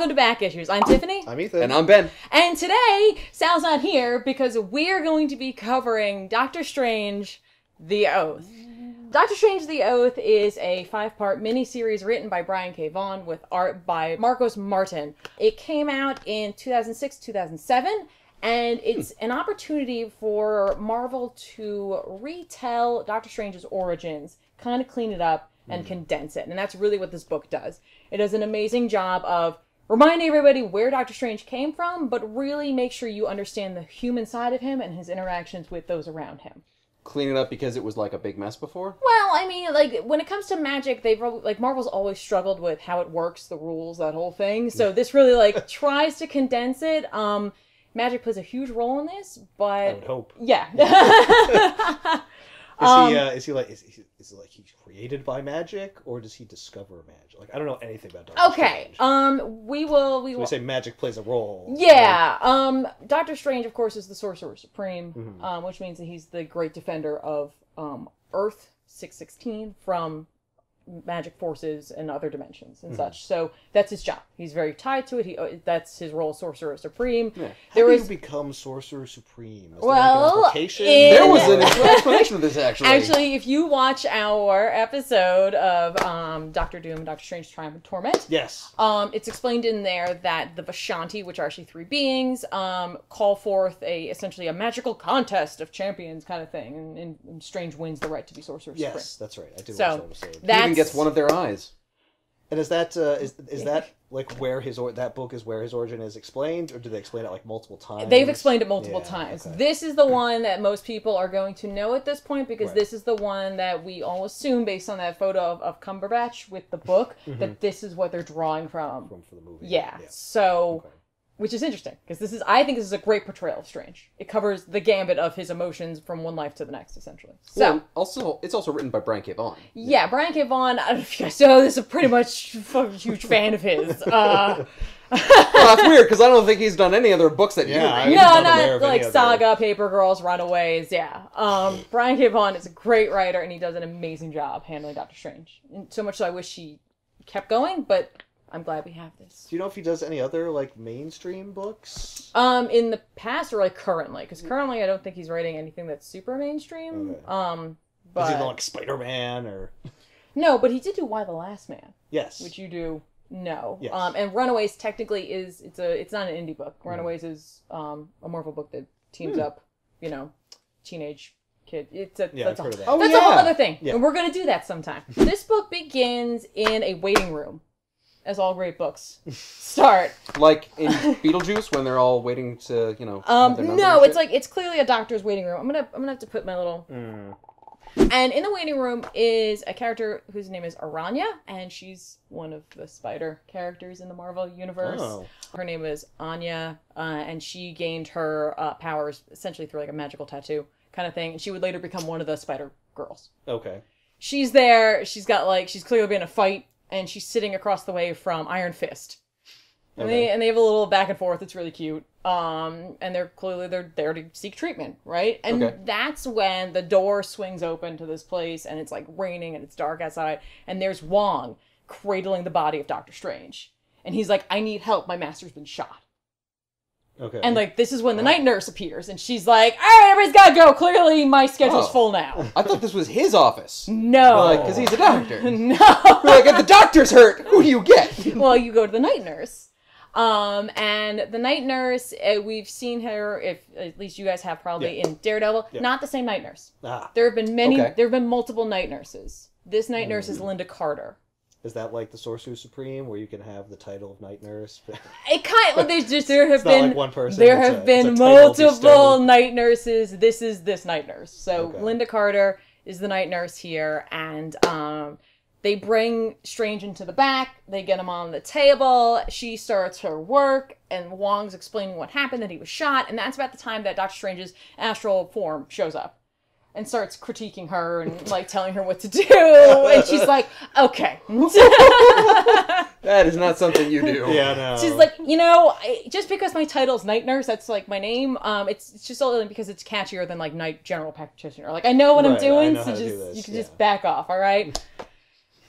to Back Issues. I'm Tiffany. I'm Ethan. And I'm Ben. And today, Sal's not here because we're going to be covering Doctor Strange, The Oath. Doctor Strange, The Oath is a 5-part miniseries written by Brian K. Vaughan with art by Marcos Martin. It came out in 2006-2007. And it's an opportunity for Marvel to retell Doctor Strange's origins, kind of clean it up, and condense it. And that's really what this book does. It does an amazing job of reminding everybody where Doctor Strange came from, but really make sure you understand the human side of him and his interactions with those around him. Clean it up because it was like a big mess before? Well, I mean, like, when it comes to magic, Marvel's always struggled with how it works, the rules, that whole thing. So this really, tries to condense it. Magic plays a huge role in this, but I would hope. Yeah. Is he he's created by magic, or does he discover magic? Like, I don't know anything about Doctor Strange. We will. We say magic plays a role. Yeah. Doctor Strange, of course, is the Sorcerer Supreme, which means that he's the great defender of Earth 616 from magic forces and other dimensions and such. So that's his job. He's very tied to it. That's his role, Sorcerer Supreme. Yeah. How do you become Sorcerer Supreme? Is well, there was an explanation of this, actually. Actually, if you watch our episode of Doctor Doom and Doctor Strange Triumph and Torment, yes, it's explained in there that the Vishanti, which are actually 3 beings, call forth essentially a magical contest of champions kind of thing, and Strange wins the right to be Sorcerer Supreme. Yes, that's right. I did watch that episode. He even gets one of their eyes. And is that like where that book is where his origin is explained, or do they explain it like multiple times? They've explained it multiple times. Okay. This is the one that most people are going to know at this point because this is the one that we all assume, based on that photo of Cumberbatch with the book, that this is what they're drawing from for the movie. Yeah. So, which is interesting because I think this is a great portrayal of Strange. It covers the gambit of his emotions from one life to the next, essentially. So, well, it's also written by Brian K. Vaughan. Yeah, Brian K. Vaughan. I don't know if you guys know, this is pretty much a huge fan of his. Well, that's weird because I don't think he's done any other books that you read. No, not like Saga, Paper Girls, Runaways. Yeah, Brian K. Vaughan is a great writer, and he does an amazing job handling Doctor Strange. And so much so, I wish he kept going, but I'm glad we have this. Do you know if he does any other mainstream books? In the past or currently? Because currently I don't think he's writing anything that's super mainstream. Okay. But is he like Spider-Man or? No, but he did do Y the Last Man. Yes. Which you do know. Yes. And Runaways technically it's not an indie book. Runaways is a Marvel book that teams up, teenage kid. That's a whole other thing. Yeah. And we're gonna do that sometime. This book begins in a waiting room. As all great books start. Like in Beetlejuice when they're all waiting to, no, it's clearly a doctor's waiting room. I'm gonna have to put my little And in the waiting room is a character whose name is Aranya, and she's one of the spider characters in the Marvel universe. Oh. Her name is Anya, and she gained her powers essentially through a magical tattoo kind of thing, and she would later become one of the Spider Girls. Okay. She's there, she's clearly been in a fight, and she's sitting across the way from Iron Fist. And they have a little back and forth. It's really cute. And they're there to seek treatment, right? And that's when the door swings open to this place, and it's raining and it's dark outside, and there's Wong cradling the body of Doctor Strange. And he's like, I need help. My master's been shot. Okay. And this is when the night nurse appears, and she's like, all right, everybody's gotta go. Clearly my schedule's full now. I thought this was his office. No. Because he's a doctor. No. If the doctor's hurt, who do you get? Well, you go to the night nurse. And the night nurse, we've seen her, if at least you guys have probably in Daredevil, not the same night nurse. There have been there have been multiple night nurses. This night nurse is Linda Carter. Is that like the Sorcerer Supreme, where you can have the title of Night Nurse? It there have it's been not like one person. There have been multiple night nurses. This is this night nurse. So Linda Carter is the night nurse here, and they bring Strange into the back. They get him on the table. She starts her work, and Wong's explaining what happened, that he was shot, and that's about the time that Doctor Strange's astral form shows up. And starts critiquing her and telling her what to do, and she's like, "Okay." That is not something you do. Yeah, no. She's like, just because my title's night nurse, that's my name. It's just only because it's catchier than night general practitioner. I know what I'm doing, so you can just back off, all right?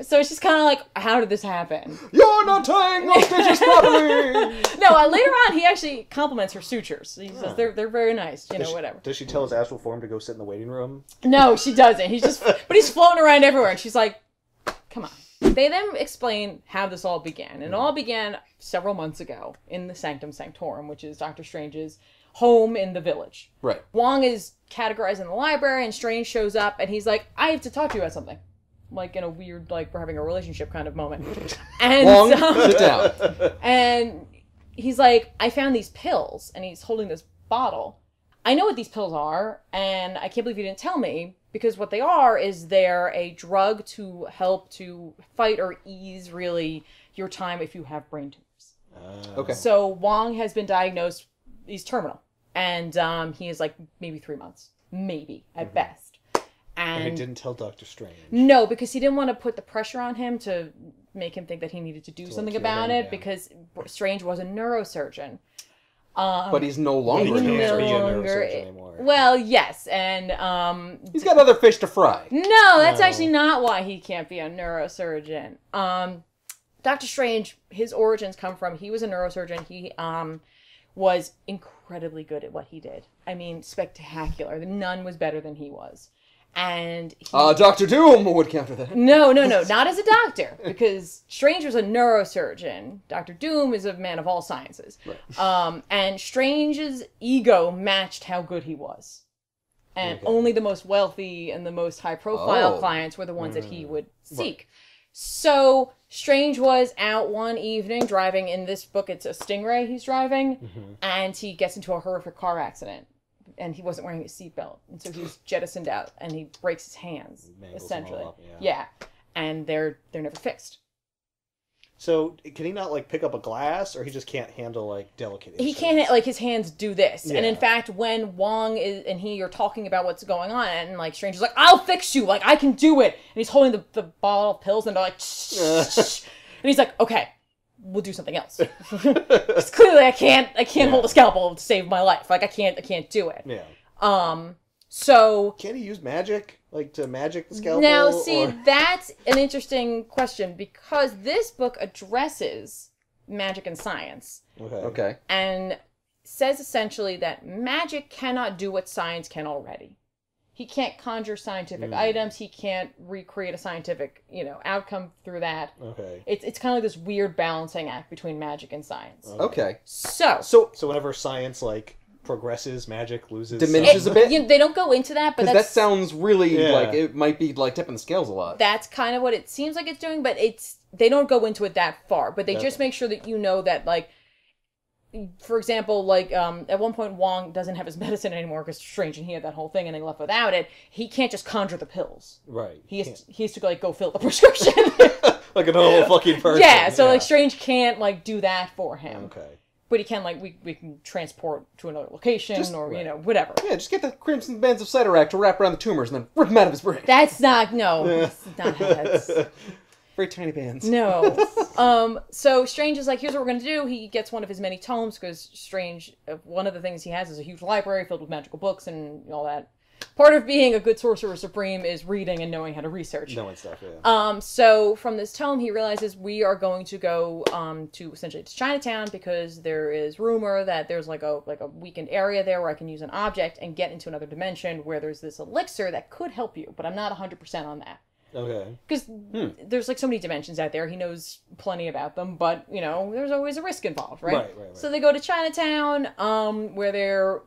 So it's just kind of like, how did this happen? You're not tying those stitches properly! No, later on, he actually compliments her sutures. He says they're very nice, whatever. Does she tell his astral form to go sit in the waiting room? No, she doesn't. But he's floating around everywhere, and she's like, come on. They then explain how this all began. And it all began several months ago in the Sanctum Sanctorum, which is Doctor Strange's home in the village. Right. Wong is categorized in the library, and Strange shows up, and he's like, I have to talk to you about something. Like in a weird, like, we're having a relationship kind of moment. And Wong, sit down. And he's like, I found these pills, and he's holding this bottle. I know what these pills are, and I can't believe you didn't tell me, because what they are is they're a drug to help to fight or ease, really, your time if you have brain tumors. Okay. So Wong has been diagnosed, he's terminal, and he is like maybe 3 months, maybe, at best. And he didn't tell Doctor Strange. No, because he didn't want to put the pressure on him to make him think that he needed to do something about it, because Strange was a neurosurgeon. But he's no longer a neurosurgeon anymore. Well, yes, and he's got other fish to fry. No, that's actually not why he can't be a neurosurgeon. Doctor Strange, his origins come from, he was a neurosurgeon. He was incredibly good at what he did. I mean, spectacular. None was better than he was. And Dr. Doom would counter that. No, not as a doctor, because Strange was a neurosurgeon. Dr. Doom is a man of all sciences. Right. And Strange's ego matched how good he was. And only the most wealthy and the most high-profile clients were the ones that he would seek. Right. So Strange was out one evening driving, in this book it's a Stingray he's driving, and he gets into a horrific car accident. And he wasn't wearing his seatbelt, and so he's jettisoned out, and he breaks his hands, essentially. Yeah, and they're never fixed. So can he not like pick up a glass, or he just can't handle like delicate? He can't, like, his hands do this. Yeah. And in fact, when Wong and he are talking about what's going on, and like Strange is like, "I'll fix you, like I can do it," and he's holding the bottle of pills, and they're like, and he's like, "Okay, we'll do something else." Because clearly I can't hold a scalpel to save my life. Like I can't do it. Yeah. So can he use magic? Like to magic the scalpel? Now, see, that's an interesting question, because this book addresses magic and science. Okay. And says essentially that magic cannot do what science can already. He can't conjure scientific items. He can't recreate a scientific, outcome through that. Okay. It's kind of like this weird balancing act between magic and science. Okay. So whenever science like progresses, magic loses, diminishes a bit. They don't go into that, but that sounds really like it might be like tipping the scales a lot. That's kind of what it seems like it's doing, but they don't go into it that far. But they just make sure that you know that, like, for example, like at one point Wong doesn't have his medicine anymore because Strange and he had that whole thing and they left without it. He can't just conjure the pills. Right. He has to like go fill the prescription. Like a normal fucking person. Yeah. So like Strange can't like do that for him. Okay. But he can, like, we can transport to another location whatever. Yeah, just get the Crimson Bands of Cyttorak to wrap around the tumors and then rip them out of his brain. That's not how that's... Very tiny bands. No. So Strange is like, here's what we're going to do. He gets one of his many tomes, because Strange, one of the things he has is a huge library filled with magical books and all that. Part of being a good Sorcerer Supreme is reading and knowing how to research. Knowing stuff, yeah. So from this tome, he realizes we are going to go to essentially to Chinatown, because there is rumor that there's like a weakened area there where I can use an object and get into another dimension where there's this elixir that could help you, but I'm not 100% on that. Okay. Because there's like so many dimensions out there. He knows plenty about them, but there's always a risk involved, right? Right. So they go to Chinatown, where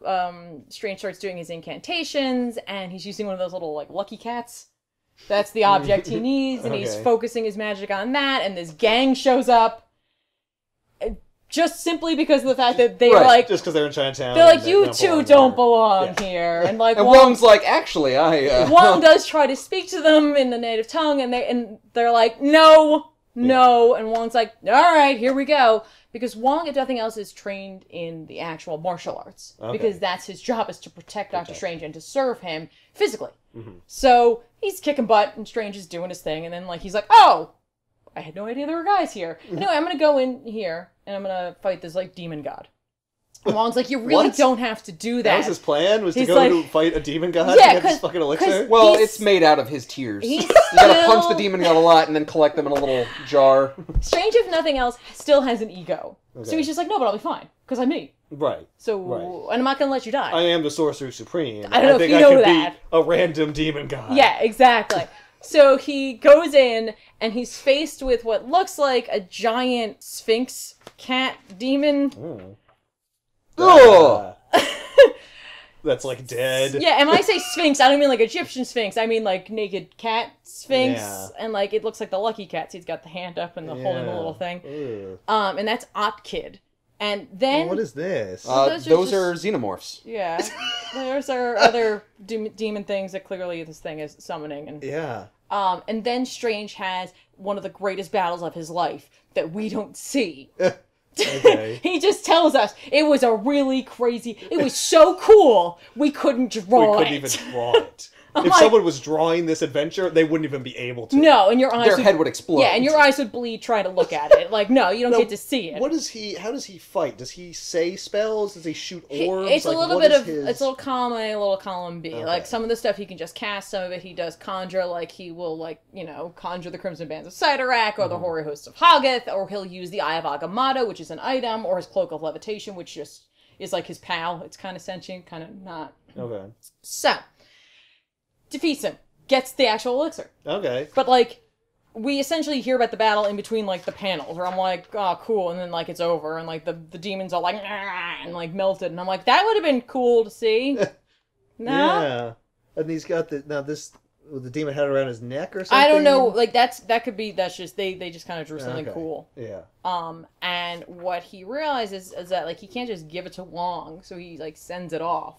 Strange starts doing his incantations, and he's using one of those little like lucky cats. That's the object he needs, and he's focusing his magic on that. And this gang shows up, just simply because of the fact that they are like... Just because they're in Chinatown. They're like, you two don't belong here. And like, Wong's like, actually, Wong does try to speak to them in the native tongue, and they're like, no. And Wong's like, all right, here we go. Because Wong, if nothing else, is trained in the actual martial arts. Okay. Because that's his job, is to protect Doctor Strange and to serve him physically. Mm-hmm. So he's kicking butt, and Strange is doing his thing, and then like he's like, oh, I had no idea there were guys here. Anyway, I'm going to go in here, and I'm going to fight this, like, demon god. And Wong's like, you really don't have to do that. That was his plan? Was He's to go to fight a demon god Yeah, to get this fucking elixir? Well, it's made out of his tears. You gotta punch the demon god a lot and then collect them in a little jar. Strange, if nothing else, still has an ego. Okay. So he's just like, no, but I'll be fine. Because I'm me. Right. So, and I'm not going to let you die. I am the Sorcerer Supreme. I don't know think if you I know could that. beat a random demon god. Yeah, exactly. So he goes in, and he's faced with what looks like a giant sphinx cat demon. Ugh! That's like dead. Yeah, and when I say sphinx, I don't mean like Egyptian sphinx. I mean like naked cat sphinx. Yeah. And like it looks like the Lucky Cats. He's got the hand up and the holding the little thing. Ugh. And that's Otkid. And then... What is this? Those are xenomorphs. Yeah. There's our other demon things that clearly this thing is summoning. And, yeah. and then Strange has one of the greatest battles of his life that we don't see. Okay. He just tells us it was a really crazy... It was so cool, we couldn't draw We couldn't even draw it. If like, someone was drawing this adventure, they wouldn't even be able to. No, and your eyes Their head would explode. Yeah, and your eyes would bleed trying to look at it. Like, no, you don't get to see it. What is he? How does he fight? Does he say spells? Does he shoot orbs? It's like, a little what bit is of his... it's a little column A, a little column B. Okay. Like some of the stuff he can just cast, some of it he does conjure. Like he will conjure the Crimson Bands of Cyttorak or the Hoary Hosts of Hoggoth, or he'll use the Eye of Agamotto, which is an item, or his Cloak of Levitation, which just is like his pal. It's kind of sentient, kind of not. Okay. So defeats him, gets the actual elixir. Okay. But like, we essentially hear about the battle in between like the panels, where I'm like, oh, cool, and then like it's over, and like the demons all like and like melted, and I'm like, that would have been cool to see. No, Yeah. And he's got the demon head around his neck or something. I don't know. Like that's just they just kind of drew something cool. Yeah. And what he realizes is that like he can't just give it to Wong, so he like sends it off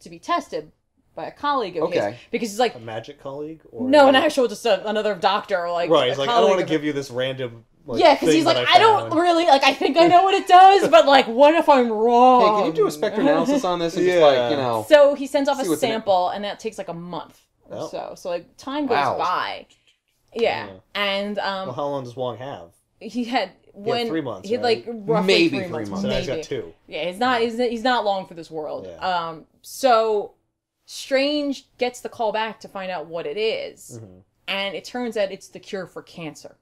to be tested by a colleague of his, because he's like a magic colleague, or no, an actual just another doctor, or like right. He's like, I don't want to of give you this random. Like, yeah, because he's like, I don't really like. I think I know what it does, but like, what if I'm wrong? Hey, can you do a spectrum analysis on this? And just like, So he sends off a what's in it. sample, and that takes like a month or so. So like time goes by. Yeah, and well, how long does Wong have? he had He had 3 months. he had right? like roughly Maybe 3 months. months. So now Maybe. he's got 2. Yeah, he's not long for this world. Yeah. So Strange gets the call back to find out what it is, and it turns out it's the cure for cancer.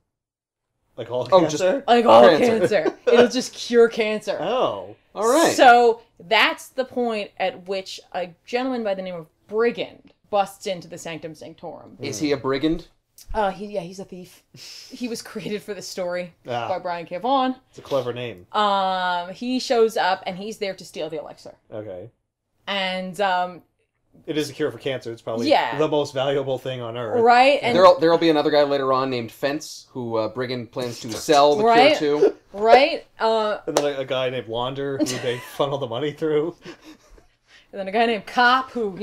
Like all cancer? Like all cancer. It'll just cure cancer. Oh. all right. So that's the point at which a gentleman by the name of Brigand busts into the Sanctum Sanctorum. Is he a brigand? He's a thief. He was created for this story Ah. by Brian K. Vaughan. It's a clever name. He shows up and he's there to steal the elixir. Okay. And It is a cure for cancer. It's probably Yeah. the most valuable thing on Earth. right, and There'll be another guy later on named Fence who Brigand plans to sell the Right. cure to. right, And then a guy named Wander, who they funnel the money through. and then a guy named Cop who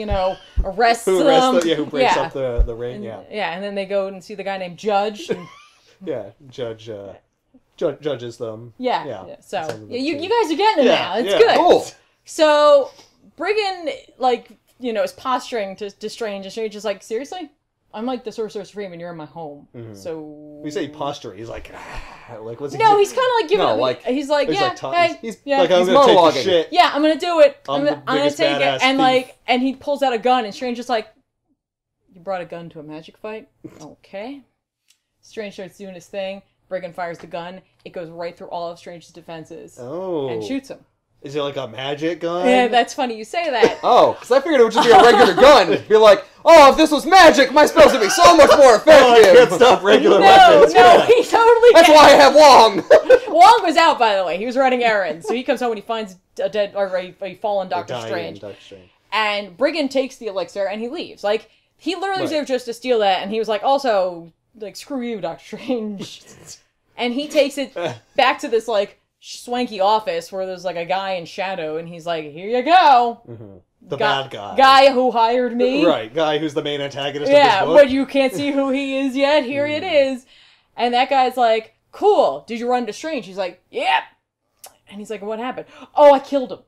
arrests Who them. who breaks up the ring. And, Yeah. and then they go and see the guy named Judge. And, Yeah. Judges them. yeah. So Sounds like you two. guys are getting it Yeah, now. It's yeah. good. Cool. So Brigand is posturing to Strange, and Strange is like, seriously? I'm like the Sorcerer Supreme, and you're in my home. So When you say posture, he's like, like what's he? no, he's kind of like giving. No, it, like- he's like, he's yeah, like hey, He's yeah, like, I'm he's gonna take monologuing. the shit. yeah, I'm gonna do it. I'm I'm the gonna biggest take it, badass and thief. and he pulls out a gun, and Strange is like, you brought a gun to a magic fight? Okay. Strange starts doing his thing. Brigand fires the gun. It goes right through all of Strange's defenses Oh. and shoots him. Is it like a magic gun? Yeah, that's funny you say that. Oh, because I figured it would just be a regular gun. Be like, oh, if this was magic, my spells would be so much more Oh, I can't effective. stop regular No, weapons. no, Yeah. he totally That's why I have Wong. Wong was out, by the way. He was running errands. So he comes home and he finds a dead or a fallen Doctor Dying Strange. Doctor Strange. And Brigand takes the elixir and he leaves. Like, he literally was Right. there just to steal that, and he was like, also, like, screw you, Doctor Strange. And he takes it back to this, like, swanky office where there's, like, a guy in shadow, and he's like, here you go. The bad guy. Guy who hired me. Right, guy who's the main antagonist Yeah, of this book. but you can't see who he is yet. Here it is. And that guy's like, cool. Did you run to Strange? He's like, yep. And he's like, what happened? Oh, I killed him.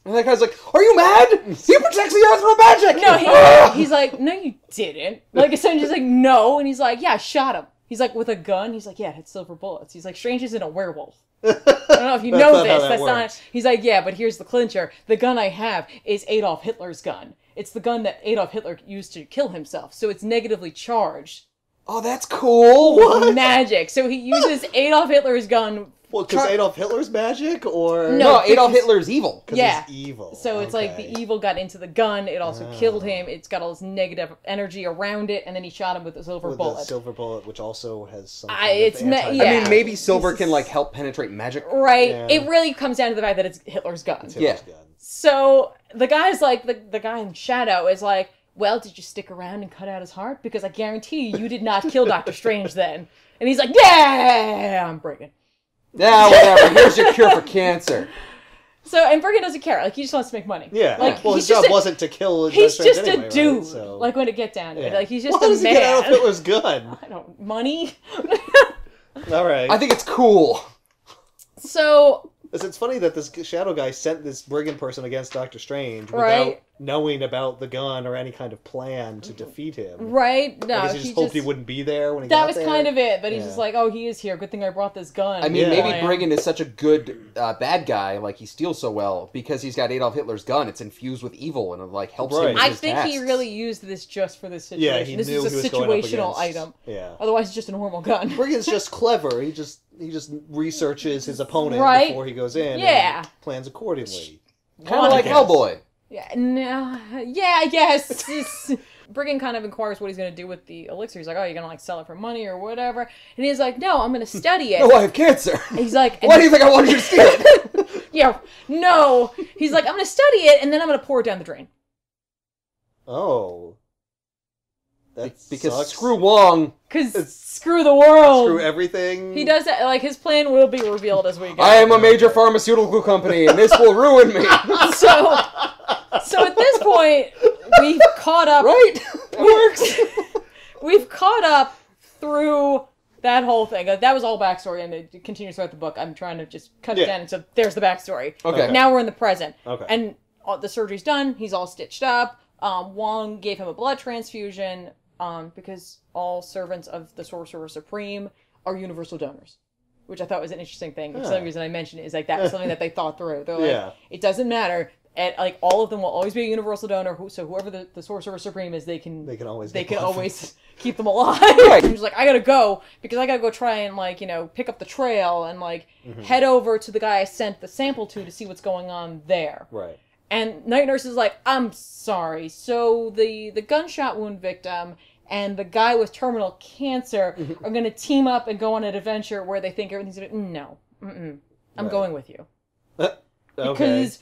And that guy's like, are you mad? He protects the Earth from magic! No, he's like, no, you didn't. Like, Strange like, no. And he's like, yeah, I shot him. He's like, with a gun? He's like, yeah, it had silver bullets. He's like, Strange isn't a werewolf. I don't know if you know not how this. that That's works. not. He's like, yeah, but here's the clincher. The gun I have is Adolf Hitler's gun. It's the gun that Adolf Hitler used to kill himself, so it's negatively charged. Oh, that's cool. What? Magic. So he uses Adolf Hitler's gun. Well, because Adolf Hitler's magic, or No, No, Adolf because- Hitler's evil. because Yeah. he's evil. So it's like Okay. the evil got into the gun. It also killed him. It's got all this negative energy around it, and then he shot him with a silver with bullet. the silver bullet, which also has some. It's anti- yeah. I mean, maybe silver This can is- like help penetrate magic. Right. Yeah. It really comes down to the fact that it's Hitler's gun. It's Hitler's Yeah. gun. So the guy's like, the guy in Shadow is like, well, did you stick around and cut out his heart? Because I guarantee you did not kill Doctor Strange then. And he's like, yeah, I'm breaking. Yeah, whatever. Here's your cure for cancer. So, and Bergen doesn't care. Like, he just wants to make money. Yeah. Like, Well, he's his job just a- wasn't to kill. He's Strange just anyway, a dude. Right? So, Like, when it gets down to it. yeah. Like, he's just Well, how a does man. he get out of Hitler's gun? I don't, money? All right. I think it's cool. So, It's funny that this shadow guy sent this brigand person against Doctor Strange without Right. knowing about the gun or any kind of plan to defeat him. right? No, I guess he just hoped he wouldn't be there when he That got was there. kind of it, but he's Yeah. just like, oh, he is here. Good thing I brought this gun. I mean, Yeah. maybe Brigand is such a good bad guy, like he steals so well, because he's got Adolf Hitler's gun. It's infused with evil, and it like helps him Right. with I his think he tasks. really used this just for this situation. Yeah, he this knew is he a was going up situational against- item. Yeah. Otherwise, it's just a normal gun. Brigand's just clever. He just researches his opponent Right. before he goes in. Yeah. And plans accordingly. Kind of like Yes. Hellboy. Yeah, no, yeah, I guess. Brigand kind of inquires what he's going to do with the elixir. He's like, oh, you're going to like sell it for money or whatever. And he's like, no, I'm going to study it. Oh, I have cancer. And he's like, Why do you think I wanted you to steal it? yeah, no. He's like, I'm going to study it and then I'm going to pour it down the drain. Oh. That Because sucks. screw Wong. Because screw the world. Screw everything. He does that, like, his plan will be revealed as we go. I am a major pharmaceutical company, and this will ruin me. So at this point, we've caught up. Right? It works. We've caught up through that whole thing. That was all backstory, and it continues throughout the book. I'm trying to just cut it down, and so there's the backstory. Okay. Now we're in the present. Okay. And the surgery's done. He's all stitched up. Wong gave him a blood transfusion because all servants of the Sorcerer Supreme are universal donors, which I thought was an interesting thing. For some reason I mentioned it is like that was something that they thought through. They're like, Yeah. it doesn't matter. And like all of them will always be a universal donor. So whoever the Sorcerer Supreme is, they can always they get can blood from always keep them alive. I'm just like, I gotta go because I gotta go try and like pick up the trail and like head over to the guy I sent the sample to see what's going on there. Right. And Night Nurse is like, I'm sorry. So the gunshot wound victim and the guy with terminal cancer are going to team up and go on an adventure where they think everything's going to... No. I'm Right. going with you. Okay. Because,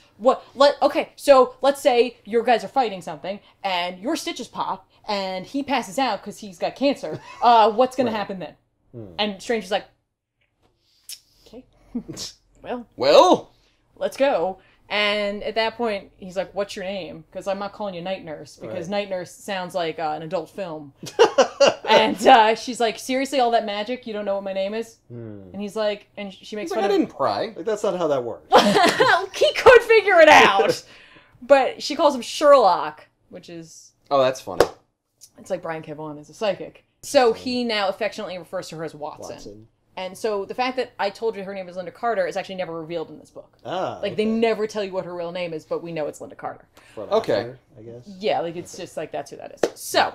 so let's say your guys are fighting something and your stitches pop and he passes out because he's got cancer. What's going to happen then? And Strange is like, okay, Well, let's go. And at that point, he's like, what's your name? Because I'm not calling you Night Nurse, because Right. Night Nurse sounds like an adult film. And she's like, seriously, all that magic? You don't know what my name is? And he's like, and she makes it's like fun I of... didn't pry. Like, that's not how that works. He could figure it out! But she calls him Sherlock, which is... Oh, that's funny. It's like Brian K. Vaughan is a psychic. So he now affectionately refers to her as Watson. And so the fact that I told you her name is Linda Carter is actually never revealed in this book. Ah. Like, they never tell you what her real name is, but we know it's Linda Carter. Okay. I guess. Yeah, like, it's just like, that's who that is. So,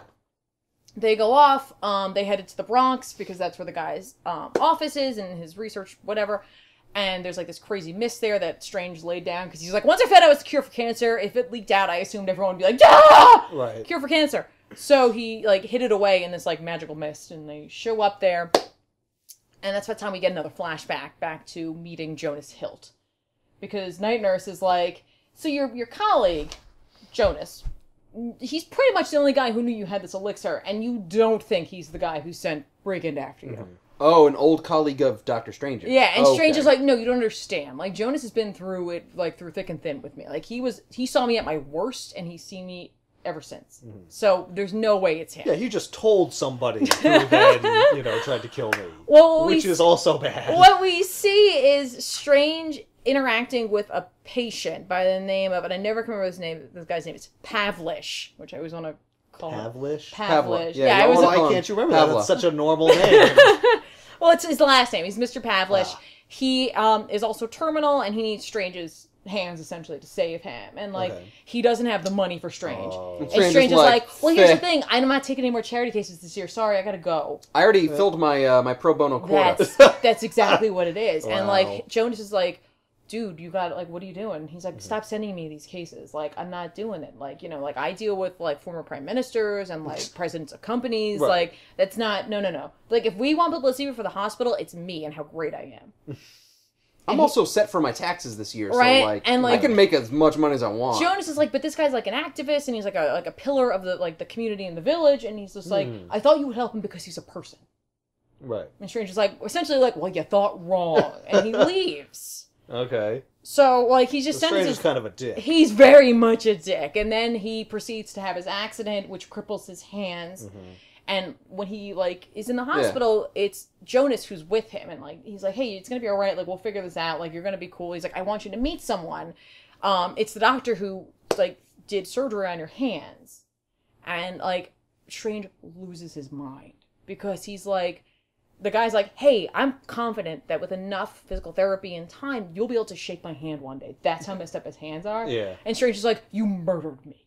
they go off, they headed to the Bronx, because that's where the guy's office is, and his research, whatever. And there's, like, this crazy mist there that Strange laid down, because he's like, once I found out it's the cure for cancer, if it leaked out, I assumed everyone would be like, ah! Right. Cure for cancer. So he, like, hid it away in this, like, magical mist, and they show up there. And that's the time we get another flashback back to meeting Jonas Hilt. Because Night Nurse is like, so your colleague, Jonas, he's pretty much the only guy who knew you had this elixir, and you don't think he's the guy who sent Brigand after you. Oh, an old colleague of Dr. Strange's. Yeah, and Okay. Strange is like, no, you don't understand. Like, Jonas has been through it, like, through thick and thin with me. Like, he saw me at my worst, and he's seen me ever since. So, there's no way it's him. Yeah, you just told somebody who then, tried to kill me. Well, which is also bad. What we see is Strange interacting with a patient by the name of, and I never can remember his name, this guy's name, it's Pavlish, which I always want to call him. Pavlish? Pavlish. Yeah, Yeah, you I was wanna Why call him can't you remember Pavla. that? That's such a normal name. Well, it's his last name. He's Mr. Pavlish. he is also terminal, and he needs Strange's hands essentially to save him, and like he doesn't have the money for Strange. And Strange is like, well, here's the thing, I'm not taking any more charity cases this year. Sorry, I gotta go. I already filled my my pro bono quota. That's exactly what it is. Wow. And like Jonas is like, dude, you got like, what are you doing? He's like, stop sending me these cases. Like, I'm not doing it. Like, you know, like I deal with like former prime ministers and like presidents of companies. Right. Like, that's not no. Like, if we want publicity for the hospital, it's me and how great I am. I'm also set for my taxes this year, right? So like, and like I can make as much money as I want. Jonas is like, but this guy's like an activist, and he's like a pillar of the like the community in the village, and he's just like, I thought you would help him because he's a person. Right. And Strange is like, essentially like, well, you thought wrong, and he leaves. Okay. So like he just Strange is kind of a dick. He's very much a dick, and then he proceeds to have his accident, which cripples his hands. And when he, like, is in the hospital, it's Jonas who's with him. And, like, he's like, hey, it's going to be all right. Like, we'll figure this out. Like, you're going to be cool. He's like, I want you to meet someone. It's the doctor who, like, did surgery on your hands. And, like, Strange loses his mind. Because he's like, the guy's like, hey, I'm confident that with enough physical therapy and time, you'll be able to shake my hand one day. That's how messed up his hands are. Yeah. And Strange is like, you murdered me.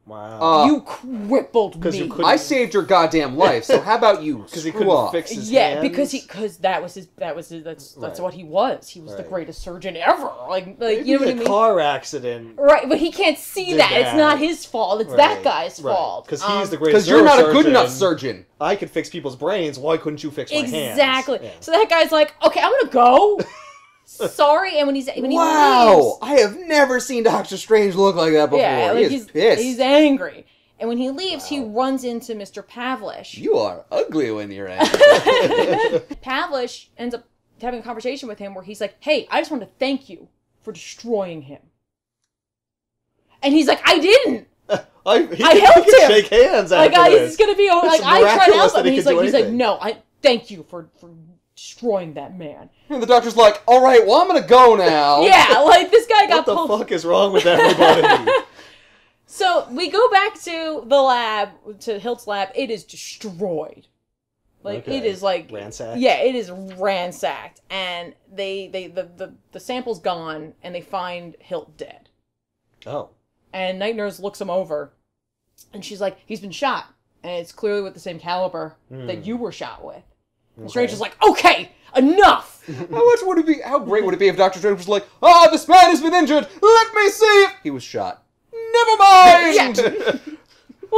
Wow. You crippled me. You I saved your goddamn life, so how about you? Because he couldn't fix his hands? because that's what he was. He was the greatest surgeon ever. Like maybe you know what I mean? A car accident. Right, but he can't see that. It's not his fault. It's that guy's fault. Because he's the greatest. Because you're not a good enough surgeon. I could fix people's brains. Why couldn't you fix my hands? Exactly. Yeah. So that guy's like, okay, I'm gonna go. Sorry, and when he leaves, I have never seen Doctor Strange look like that before. yeah, like he's pissed. He's angry. And when he leaves, he runs into Mr. Pavlish. You are ugly when you're angry. Pavlish ends up having a conversation with him where he's like, hey, I just want to thank you for destroying him. And he's like, I didn't. I helped him. Shake hands after Like, this. it's going to be, like, It's I tried to help miraculous him. that he He's could like, do anything. no, I thank you for destroying that man. And the doctor's like, all right, well, I'm going to go now. Yeah, like, this guy got What pulled. the fuck is wrong with everybody? So, we go back to the lab, to Hilt's lab. It is destroyed. Like, it is, like... ransacked? Yeah, it is ransacked. And the sample's gone, and they find Hilt dead. Oh. And Night Nurse looks him over, and she's like, he's been shot. And it's clearly with the same caliber that you were shot with. And Strange is like, okay, enough! How great would it be if Doctor Strange was like, this man has been injured, let me see if... He was shot. Never mind!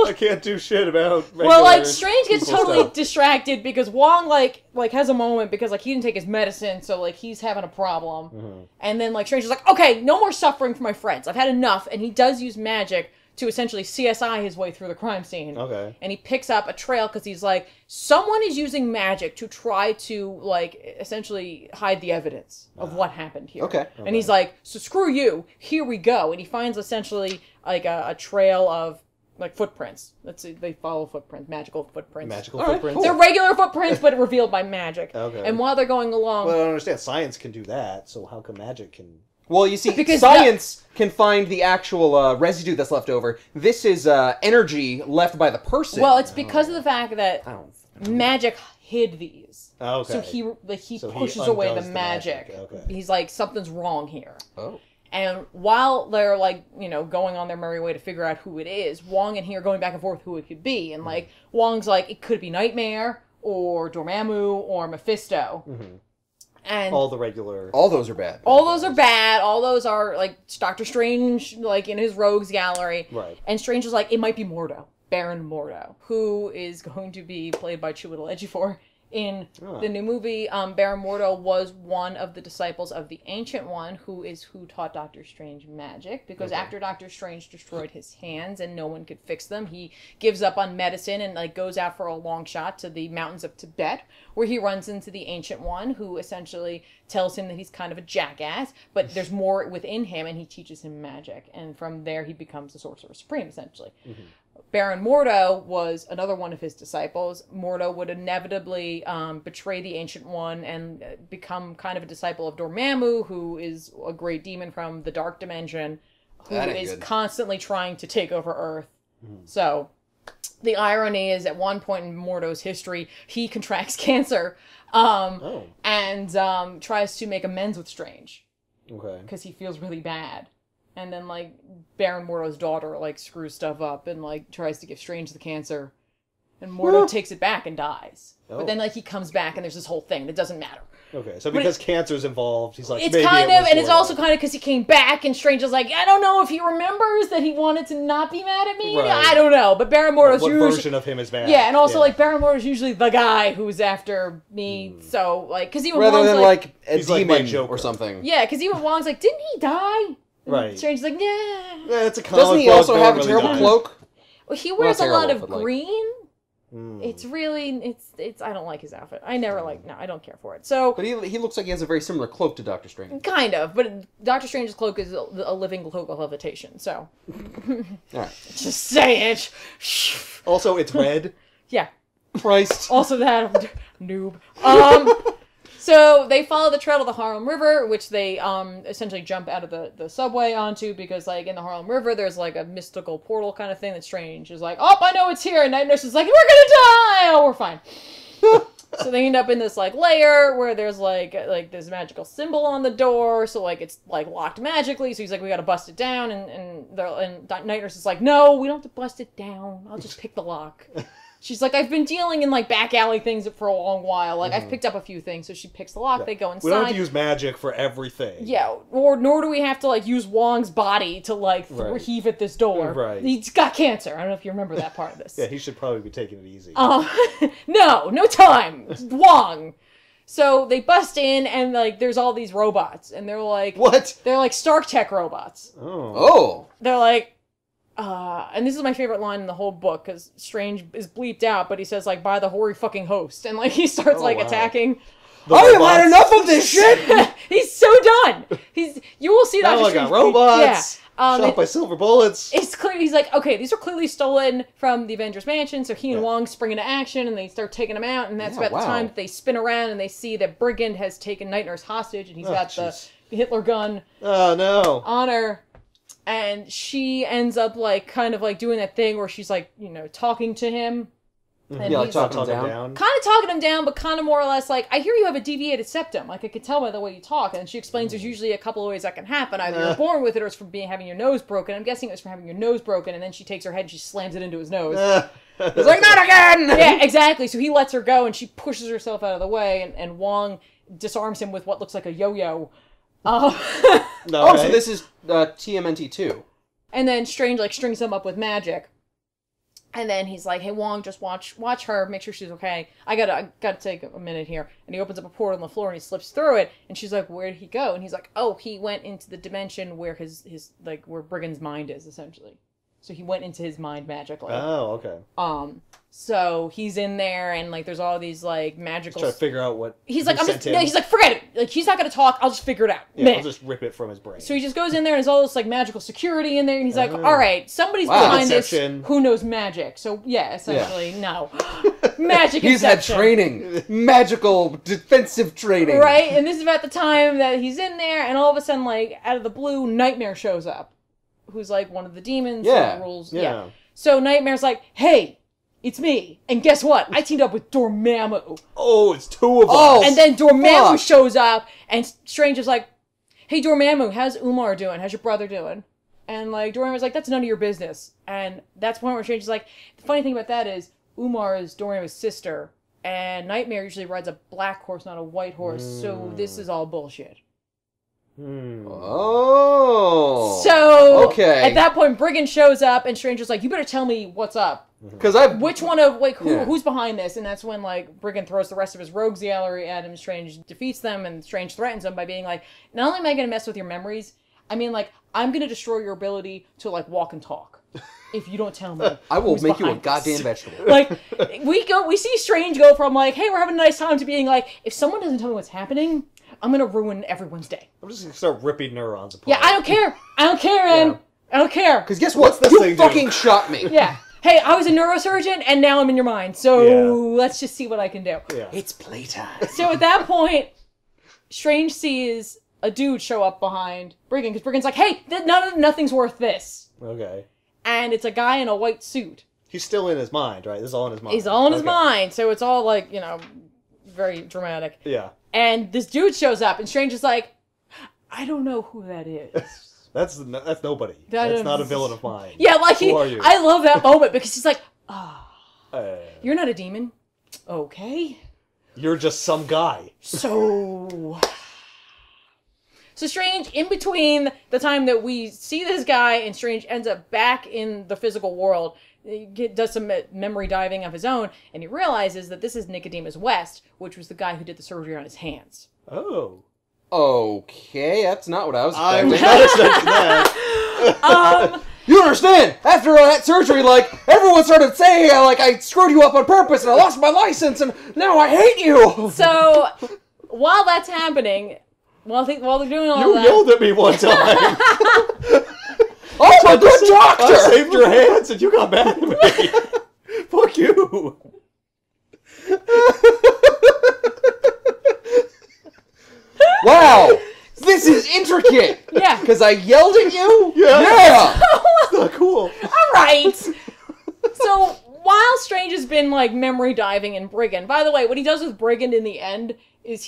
I can't do shit about Well, like, Strange gets people totally stuff. distracted because Wong, like has a moment because, like, he didn't take his medicine, so, like, he's having a problem. And then, like, Strange is like, okay, no more suffering for my friends. I've had enough. And he does use magic to essentially CSI his way through the crime scene. Okay. And he picks up a trail because he's like, someone is using magic to try to, like, essentially hide the evidence of what happened here. Okay. And he's like, so screw you, here we go. And he finds essentially, like, a trail of, like, footprints. Let's see, they follow footprints, magical footprints. Magical footprints? They're regular footprints, but revealed by magic. Okay. And while they're going along... Well, I don't understand. Science can do that, so how come magic can... Well, you see, Because science can find the actual residue that's left over. This is energy left by the person. Well, it's because of the fact that I don't... magic hid these. Okay. So he So he pushes away the undoes the magic. magic. Okay. He's like, something's wrong here. Oh. And while they're, like, you know, going on their merry way to figure out who it is, Wong and he are going back and forth who it could be. And, like, Wong's like, it could be Nightmare, or Dormammu, or Mephisto. And All the regular... All those are bad. all those are bad. All those are, like, Doctor Strange, like, in his rogues gallery. Right. And Strange is like, it might be Mordo. Baron Mordo, who is going to be played by Chiwetel Ejiofor in the new movie. Baron Mordo was one of the disciples of the Ancient One, who taught Doctor Strange magic, because after Doctor Strange destroyed his hands and no one could fix them, he gives up on medicine and, like, goes out for a long shot to the mountains of Tibet, where he runs into the Ancient One, who essentially tells him that he's kind of a jackass, but there's more within him, and he teaches him magic, and from there he becomes the Sorcerer Supreme, essentially. Baron Mordo was another one of his disciples. Mordo would inevitably betray the Ancient One and become kind of a disciple of Dormammu, who is a great demon from the Dark Dimension, who is constantly trying to take over Earth. So, the irony is at one point in Mordo's history, he contracts cancer and tries to make amends with Strange. Okay. Because he feels really bad. And then, like, Baron Mordo's daughter, like, screws stuff up and, like, tries to give Strange the cancer. And Mordo takes it back and dies. Oh. But then, like, he comes back and there's this whole thing. It doesn't matter. Okay, so because cancer's involved, he's like, it's maybe kind it of, was and it's Mordo. also kind of because he came back and Strange is like, I don't know if he remembers that he wanted to not be mad at me. Right. I don't know. But Baron Mordo's what usually... version of him is mad? Yeah, and also, like, Baron Mordo's usually the guy who's after me. So, like, because even Rather Wong's than, like a he's like my demon Joker. or something. yeah, because even Wong's like, didn't he die? And Right. Strange's like, yeah. Yeah, it's a comic Doesn't he book, also no have one a really terrible dies. cloak? Well, he wears Not a lot terrible, of but, like- green. Mm. It's really, it's. I don't like his outfit. I never like. No, I don't care for it. So But he looks like he has a very similar cloak to Doctor Strange. kind of, but Doctor Strange's cloak is a living cloak of levitation. So Alright. just say it. Also, it's red. Yeah. Christ. Also that noob. So they follow the trail of the Harlem River, which they essentially jump out of the subway onto because, like, in the Harlem River, there's like a mystical portal kind of thing that's Strange is like, oh, I know it's here, and Night Nurse is like, we're gonna die. Oh, we're fine. So they end up in this like layer where there's like this magical symbol on the door, so like it's like locked magically. So he's like, we gotta bust it down, and Night Nurse is like, no, we don't have to bust it down. I'll just pick the lock. She's like, I've been dealing in, like, back alley things for a long while. Like, I've picked up a few things. So she picks the lock. Yeah. They go inside. We don't have to use magic for everything. Yeah, nor do we have to, like, use Wong's body to, like, Right. heave at this door. Right. He's got cancer. I don't know if you remember that part of this. Yeah, he should probably be taking it easy. No time. Wong. So they bust in, and, like, there's all these robots. And they're like... What? They're like Stark Tech robots. Oh. They're like... and this is my favorite line in the whole book, because Strange is bleeped out, but he says, like, by the hoary fucking host. And, like, he starts, Oh, wow. attacking. The I have robots. had enough of this shit! He's so done! You will see Now Doctor I Strange. got robots. Yeah. Shot by silver bullets. It's clear, he's like, okay, these are clearly stolen from the Avengers Mansion, so he and Yeah. Wong spring into action, and they start taking them out, and that's Yeah, about the wow. time that they spin around, and they see that Brigand has taken Night Nurse hostage, and he's got jeez. the Hitler gun Oh, no. on her. And she ends up, like, kind of, like, doing that thing where she's, like, you know, talking to him. And Yeah, like he's talking Talking down. down. kind of talking him down, but kind of more or less like, I hear you have a deviated septum. Like, I could tell by the way you talk. And she explains there's usually a couple of ways that can happen. Either you're born with it or it's from having your nose broken. I'm guessing it was from having your nose broken. And then she takes her head and she slams it into his nose. He's like, not again! Yeah, exactly. So he lets her go and she pushes herself out of the way. And Wong disarms him with what looks like a yo-yo. Oh, so this is TMNT 2. And then Strange, like, strings him up with magic. And then he's like, hey, Wong, just watch her, make sure she's okay. I gotta take a minute here. And he opens up a portal on the floor and he slips through it. And she's like, where did he go? And he's like, oh, he went into the dimension where his like, where Brigand's mind is, essentially. So he went into his mind magically. Oh, okay. So he's in there, and like there's all these like magical. Try to figure out what. He's like, who I'm just. sent No, him. he's like, forget it. Like he's not gonna talk. I'll just figure it out. Yeah, Meh. I'll just rip it from his brain. So he just goes in there, and there's all this like magical security in there, and he's like, Oh. all right, somebody's Wow. behind Inception. this. Who knows magic? So yeah, essentially, no. Magic. He's had Inception. training. Magical defensive training. Right, and this is about the time that he's in there, and all of a sudden, like out of the blue, Nightmare shows up, who's like one of the demons Yeah. who rules. Yeah. So Nightmare's like, hey, it's me. And guess what? I teamed up with Dormammu. Oh, it's two of us. Oh, And then Dormammu fuck. shows up, and Strange is like, hey, Dormammu, how's Umar doing? How's your brother doing? And like Dormammu's like, that's none of your business. And that's the point where Strange is like, the funny thing about that is, Umar is Dormammu's sister, and Nightmare usually rides a black horse, not a white horse, so this is all bullshit. Oh. So, okay. at that point, Brigand shows up, and Strange is like, you better tell me what's up. Because I've Which one of, like, Yeah. who's behind this? And that's when, like, Brigand throws the rest of his rogues gallery at him. Strange defeats them, and Strange threatens them by being like, not only am I going to mess with your memories, I mean, like, I'm going to destroy your ability to, like, walk and talk. If you don't tell me. I will who's make you a behind goddamn this. vegetable. Like, we see Strange go from, like, hey, we're having a nice time, to being like, if someone doesn't tell me what's happening, I'm going to ruin everyone's day. I'm just gonna start ripping neurons apart. Yeah, I don't care. I don't care, man. Yeah. I don't care. Because guess what? What's this You thing do? fucking shot me. Yeah. Hey, I was a neurosurgeon, and now I'm in your mind. So Yeah. let's just see what I can do. Yeah. It's playtime. So at that point, Strange sees a dude show up behind Brigand, because Brigand's like, hey, nothing's worth this. Okay. And it's a guy in a white suit. He's still in his mind, right? This is all in his mind. He's all in his mind, so it's all like, you know, very dramatic. Yeah. And this dude shows up, and Strange is like, I don't know who that is. That's nobody. That's not a villain of mine. Yeah, like Who are you? I love that moment because he's like, you're not a demon. Okay. You're just some guy. So Strange, in between the time that we see this guy and Strange ends up back in the physical world, he does some memory diving of his own, and he realizes that this is Nicodemus West, which was the guy who did the surgery on his hands. Oh. Okay, that's not what I was I expecting. was not expecting that. You understand? After that surgery, like, everyone started saying, like, I screwed you up on purpose and I lost my license and now I hate you! So, while that's happening, while they're doing all You that... yelled at me one time. I'm a good doctor! I saved your hands and you got mad at me. Fuck you. Wow! This is intricate! Yeah. Because I yelled at you? Yeah. It's not cool. Alright! So, while Strange has been, like, memory diving in Brigand, by the way, what he does with Brigand in the end is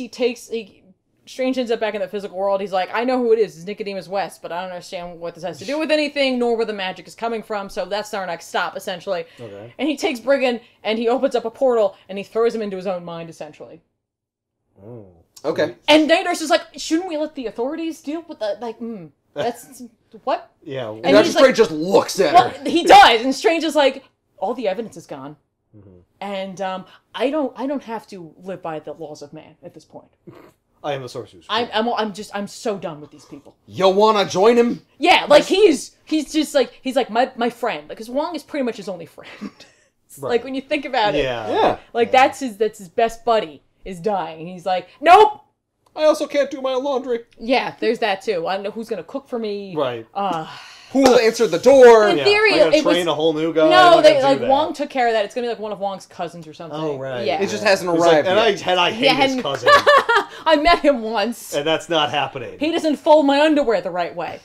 Strange ends up back in the physical world. He's like, I know who it is. It's Nicodemus West, but I don't understand what this has to do with anything, nor where the magic is coming from, so that's our next stop, essentially. Okay. And he takes Brigand, and he opens up a portal, and he throws him into his own mind, essentially. Oh. Okay. And Night Nurse is like, shouldn't we let the authorities deal with that? Like, that's... what? Yeah. And And Dr. he's Strange like- just looks at Well, her. he does, and Strange is like, all the evidence is gone. Mm-hmm. And I don't have to live by the laws of man at this point. I am the sorcerer's. I'm so done with these people. You wanna join him? Yeah, like he's just like my friend. Like, 'cause Wong is pretty much his only friend. Right. Like when you think about it. Yeah. Yeah. Like that's his best buddy is dying. And he's like, nope. I also can't do my own laundry. Yeah, there's that too. I don't know who's gonna cook for me. Right. Who will answer the door? In theory, We're gonna it was train a whole new guy. no. We're They gonna do like that. Wong took care of that. It's gonna be like one of Wong's cousins or something. Oh right. Yeah. It just hasn't It's like, arrived yet. and I hate his and- cousin, I met him once. and that's not happening. He doesn't fold my underwear the right way.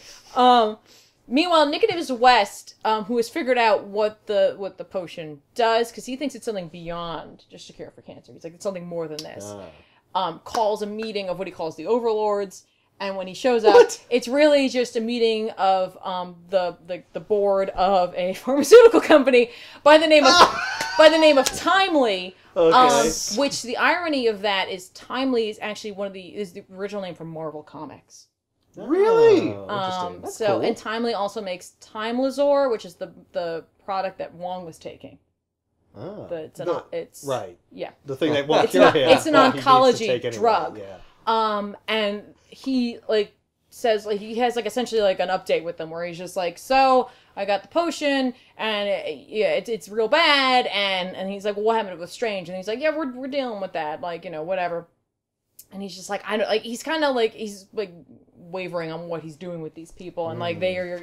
Meanwhile, Nicodemus West, who has figured out what the potion does, because he thinks it's something beyond just a cure for cancer. He's like, it's something more than this. Calls a meeting of what he calls the Overlords, and when he shows up, it's really just a meeting of the board of a pharmaceutical company by the name of Timely. Okay. Which the irony of that is Timely is actually is the original name for Marvel Comics. Really? Interesting. That's So cool. and Timely also makes Timelazor, which is the product that Wong was taking. It's right. Yeah. The thing that won't It's kill not- him. it's an but he needs to oncology take anyway. drug. Yeah. And he like says like he has like essentially like an update with them where he's just like, so I got the potion and it's real bad and he's like, well, what happened with Strange? And he's like, yeah, we're dealing with that, like, you know, whatever. And he's just like, I don't like. He's kind of like he's like wavering on what he's doing with these people, and like you're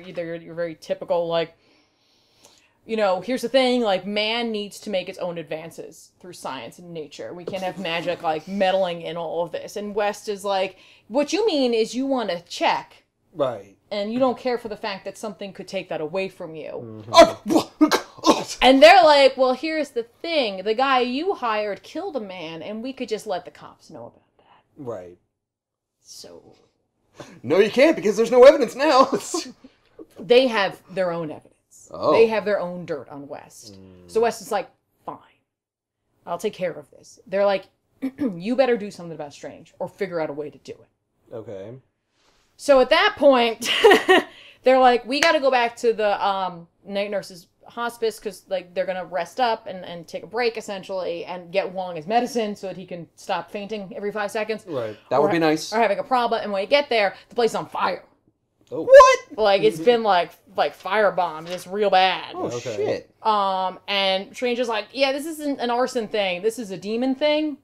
very typical like, you know, here's the thing, like man needs to make its own advances through science and nature. We can't have magic like meddling in all of this. And West is like, what you mean is you want to check, Right. and you don't care for the fact that something could take that away from you. Oh, And they're like, well, here's the thing, the guy you hired killed a man, and we could just let the cops know about that. Right. So no, you can't because there's no evidence now. they have their own evidence. Oh. They have their own dirt on West. So West is like, fine, I'll take care of this. They're like, you better do something about Strange or figure out a way to do it. Okay. So at that point, they're like, we got to go back to the night nurse's hospice because like they're gonna rest up and take a break essentially and get Wong his medicine so that he can stop fainting every 5 seconds. Right. That would be nice. Or having a problem, and when you get there, the place is on fire. Oh. What? Like it's been like firebombed. It's real bad. Oh, Okay. shit. And Strange is like, yeah, this isn't an arson thing. This is a demon thing.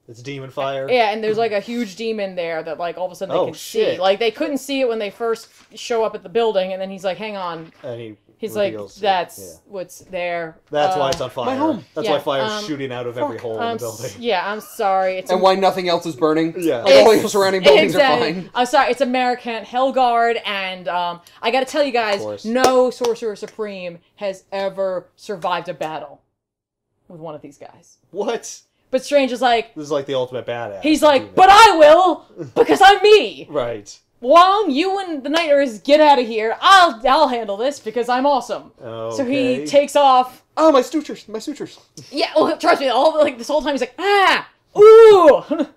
It's demon fire. Yeah, and there's like a huge demon there that like all of a sudden they Oh, can shit. see. Like they couldn't see it when they first show up at the building, and then he's like, hang on. And he He's reveals like, that's what's there. That's why it's on fire. my home. That's Yeah, why fire's shooting out of every hole in the building. Yeah, I'm sorry. And why nothing else is burning. Yeah. Like, all the surrounding buildings are fine. I'm sorry, it's American Hellguard, and I gotta tell you guys, no Sorcerer Supreme has ever survived a battle with one of these guys. What? But Strange is like... This is like the ultimate badass. He's like, but I will, because I'm me! Right. Wong, you and the Night Nurse get out of here. I'll handle this because I'm awesome. Okay. So he takes off. Oh, my sutures. Yeah, well, trust me, this whole time he's like, ooh,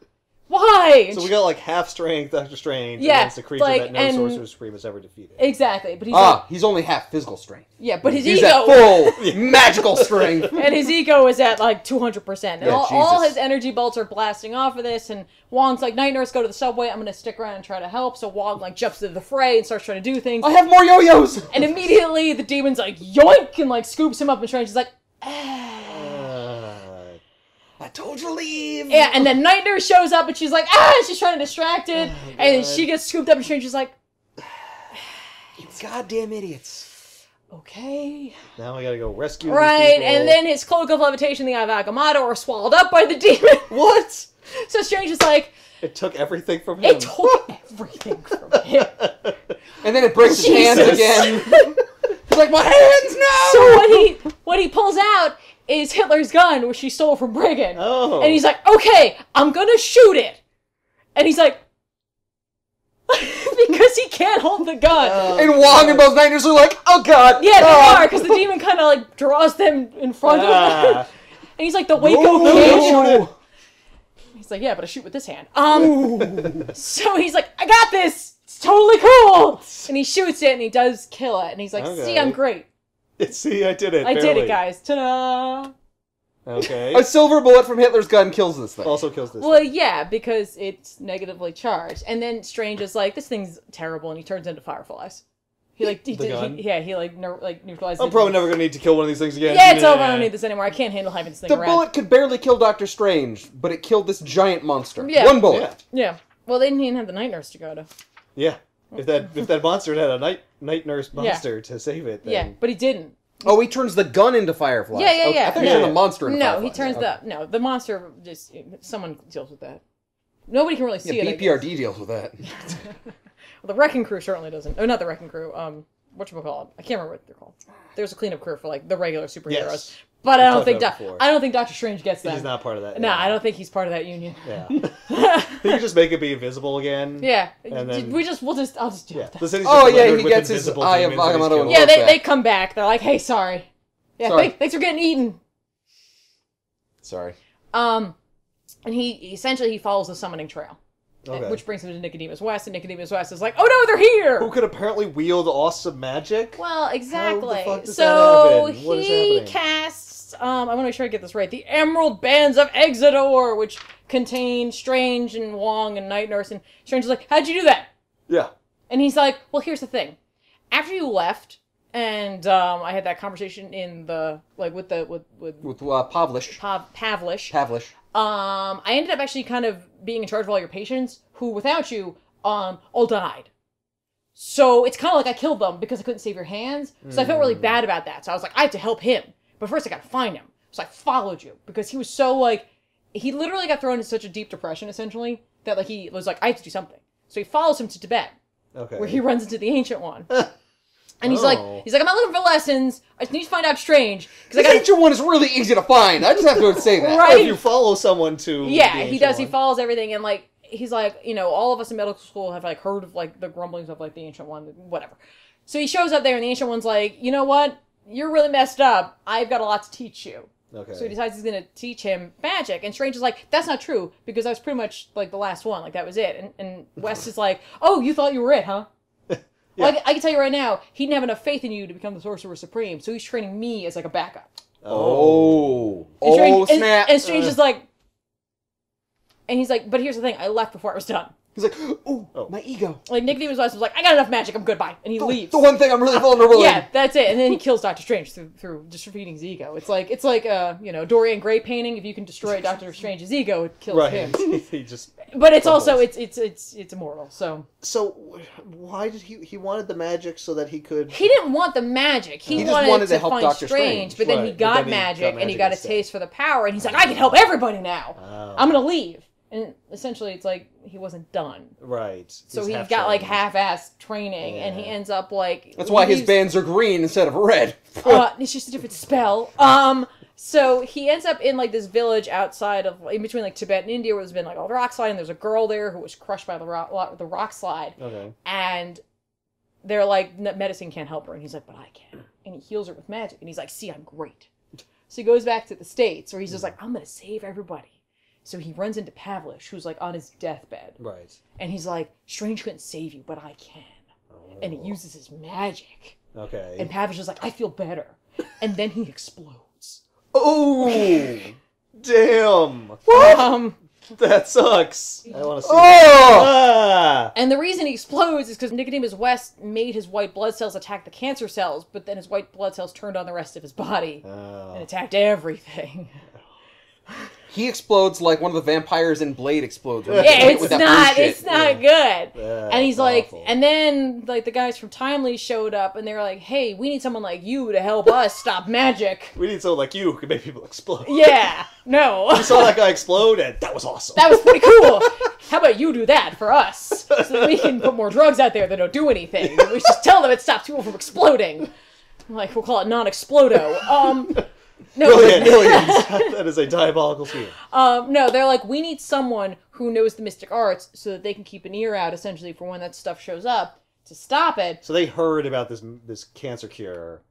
why? So we got like half strength Doctor Strange Yeah, against a creature that no Sorcerer Supreme has ever defeated. Exactly, but he's he's only half physical strength. Yeah, but his he's ego... at full magical strength. And his ego is at like 200%. And Yeah, all Jesus. his energy bolts are blasting off of this, and Wong's like, Night Nurse, go to the subway, I'm gonna stick around and try to help. So Wong like jumps into the fray and starts trying to do things. I have more yo-yos! And immediately the demon's like, yoink, and like scoops him up, and Strange is like, I told you to leave! Yeah, and then Night Nurse shows up, and she's like, she's trying to distract it, and she gets scooped up, and Strange is like, You goddamn idiots. okay. Now I gotta go rescue these Right, people. and then his cloak of levitation, the Eye of Agamotto, are swallowed up by the demon. What? So Strange is like, It took everything from him. it took everything from him. And then it breaks his hands Jesus. again. He's like, my hands, no! So what he pulls out is Hitler's gun, which he stole from Brigand. Oh. And he's like, okay, I'm gonna shoot it. And he's like, because he can't hold the gun. And Wong and both Night Nurses are like, oh god! Yeah, they are, because the demon kind of like draws them in front of him. And he's like, the Waco Cage. He's like, yeah, but I shoot with this hand. So he's like, I got this. It's totally cool. And he shoots it, and he does kill it. And he's like, see, I'm great. See, I did it. I did barely. it, guys. Ta-da! Okay. A silver bullet from Hitler's gun kills this thing. Also kills this. Well, yeah, because it's negatively charged. And then Strange is like, this thing's terrible, and he turns into fireflies. He gun? neutralizes. I'm probably never gonna need to kill one of these things again. Yeah, it's over. I don't need this anymore. I can't handle having this thing The around. bullet could barely kill Doctor Strange, but it killed this giant monster. Yeah. One bullet. Yeah. Well, they didn't even have the Night Nurse to go to. Yeah. If that monster had a night nurse monster to save it, then... Yeah, but he didn't. Oh, he turns the gun into fireflies. Yeah. I thought he turned the monster into No, fireflies. he turns the monster. Just someone deals with that. Nobody can really see it. BPRD deals with that. Well, the Wrecking Crew certainly doesn't. Oh, not the Wrecking Crew. Whatchamacallit? I can't remember what they're called. There's a cleanup crew for like the regular superheroes. Yes. But I don't think I I don't think Doctor Strange gets that. He's not part of that. No, yeah. I don't think he's part of that union. Yeah. He can just make it be invisible again. Yeah. And then... I'll just do it. The city's Oh, just yeah, littered he with gets his invisible Eye of demons that he's Agamotto. killed. Yeah, What's that? they come back. They're like, hey, sorry. Yeah, Sorry. thanks for getting eaten. Sorry. And he essentially follows the summoning trail. Okay. Which brings him to Nicodemus West, and Nicodemus West is like, oh no, they're here! Who could apparently wield awesome magic? Well, exactly. How the fuck does so that happen? What is he happening? casts, I want to make sure I get this right, the Emerald Bands of Exodor, which contain Strange and Wong and Night Nurse, and Strange is like, how'd you do that? Yeah. And he's like, well, here's the thing. After you left, and I had that conversation in the, like, with Pavlish. Pavlish. I ended up actually kind of being in charge of all your patients who, without you, all died. So it's kind of like I killed them because I couldn't save your hands. So I felt really bad about that. So I was like, I have to help him. But first I gotta find him. So I followed you because he was so like, he literally got thrown into such a deep depression essentially that like he was like, I have to do something. So he follows him to Tibet, where he runs into the Ancient One. And he's like, I'm not looking for lessons. I just need to find out Strange. The Ancient One is really easy to find. I just have to say that. Right? If you follow someone to Yeah, he does. One. He follows everything, and like he's like, you know, all of us in medical school have like heard of like the grumblings of like the Ancient One, whatever. So he shows up there, and the Ancient One's like, you know what? You're really messed up. I've got a lot to teach you. Okay. So he decides he's gonna teach him magic, and Strange is like, that's not true because I was pretty much like the last one, like that was it. And West is like, oh, you thought you were it, huh? Yeah. Well, I can tell you right now, he didn't have enough faith in you to become the Sorcerer Supreme, so he's training me as like a backup. Oh. And Strange, Snap. And Strange is like, and he's like, but here's the thing, I left before I was done. He's like, oh, my ego. Like, Nicodemus West was like, I got enough magic, I'm good, bye. And he leaves. The one thing I'm really vulnerable in. Yeah, that's it. And then he kills Doctor Strange through just defeating his ego. It's like Dorian Gray painting. If you can destroy Doctor Strange's ego, it kills him. He just. But it's also it's immortal. So why did he wanted the magic so that he could? He didn't want the magic. He just wanted wanted to to help find Doctor Strange. Strange. But then Right, he but got then he magic got and he magic got a instead. taste for the power. And he's like, I can help everybody now. Oh. I'm gonna leave. And essentially, it's like he wasn't done. Right. So he got like half-assed training, and he ends up like. That's why his bands are green instead of red. It's just a different spell. So he ends up in like this village outside of, in between like Tibet and India, where there's been like all the rock slide, and there's a girl there who was crushed by the rock slide. Okay. And they're like, medicine can't help her, and he's like, but I can, and he heals her with magic, and he's like, see, I'm great. So he goes back to the States, where he's just like, I'm gonna save everybody. So he runs into Pavlish, who's like on his deathbed. Right. And he's like, Strange couldn't save you, but I can. Oh. And he uses his magic. Okay. And Pavlish is like, I feel better. And then he explodes. Oh! Damn! That sucks. I want to see that. And the reason he explodes is because Nicodemus West made his white blood cells attack the cancer cells, but then his white blood cells turned on the rest of his body and attacked everything. He explodes like one of the vampires in Blade explodes. Yeah, it's not good. And he's like, awful. and then like the guys from Timely showed up, and they were like, hey, we need someone like you to help us stop magic. We need someone like you who can make people explode. Yeah, no. You saw that guy explode, and that was awesome. That was pretty cool. How about you do that for us, so that we can put more drugs out there that don't do anything? We just tell them it stops people from exploding. Like, we'll call it non-explodo. No, Millions. That is a diabolical scheme. No, they're like, we need someone who knows the mystic arts so that they can keep an ear out, essentially, for when that stuff shows up to stop it. So they heard about this cancer cure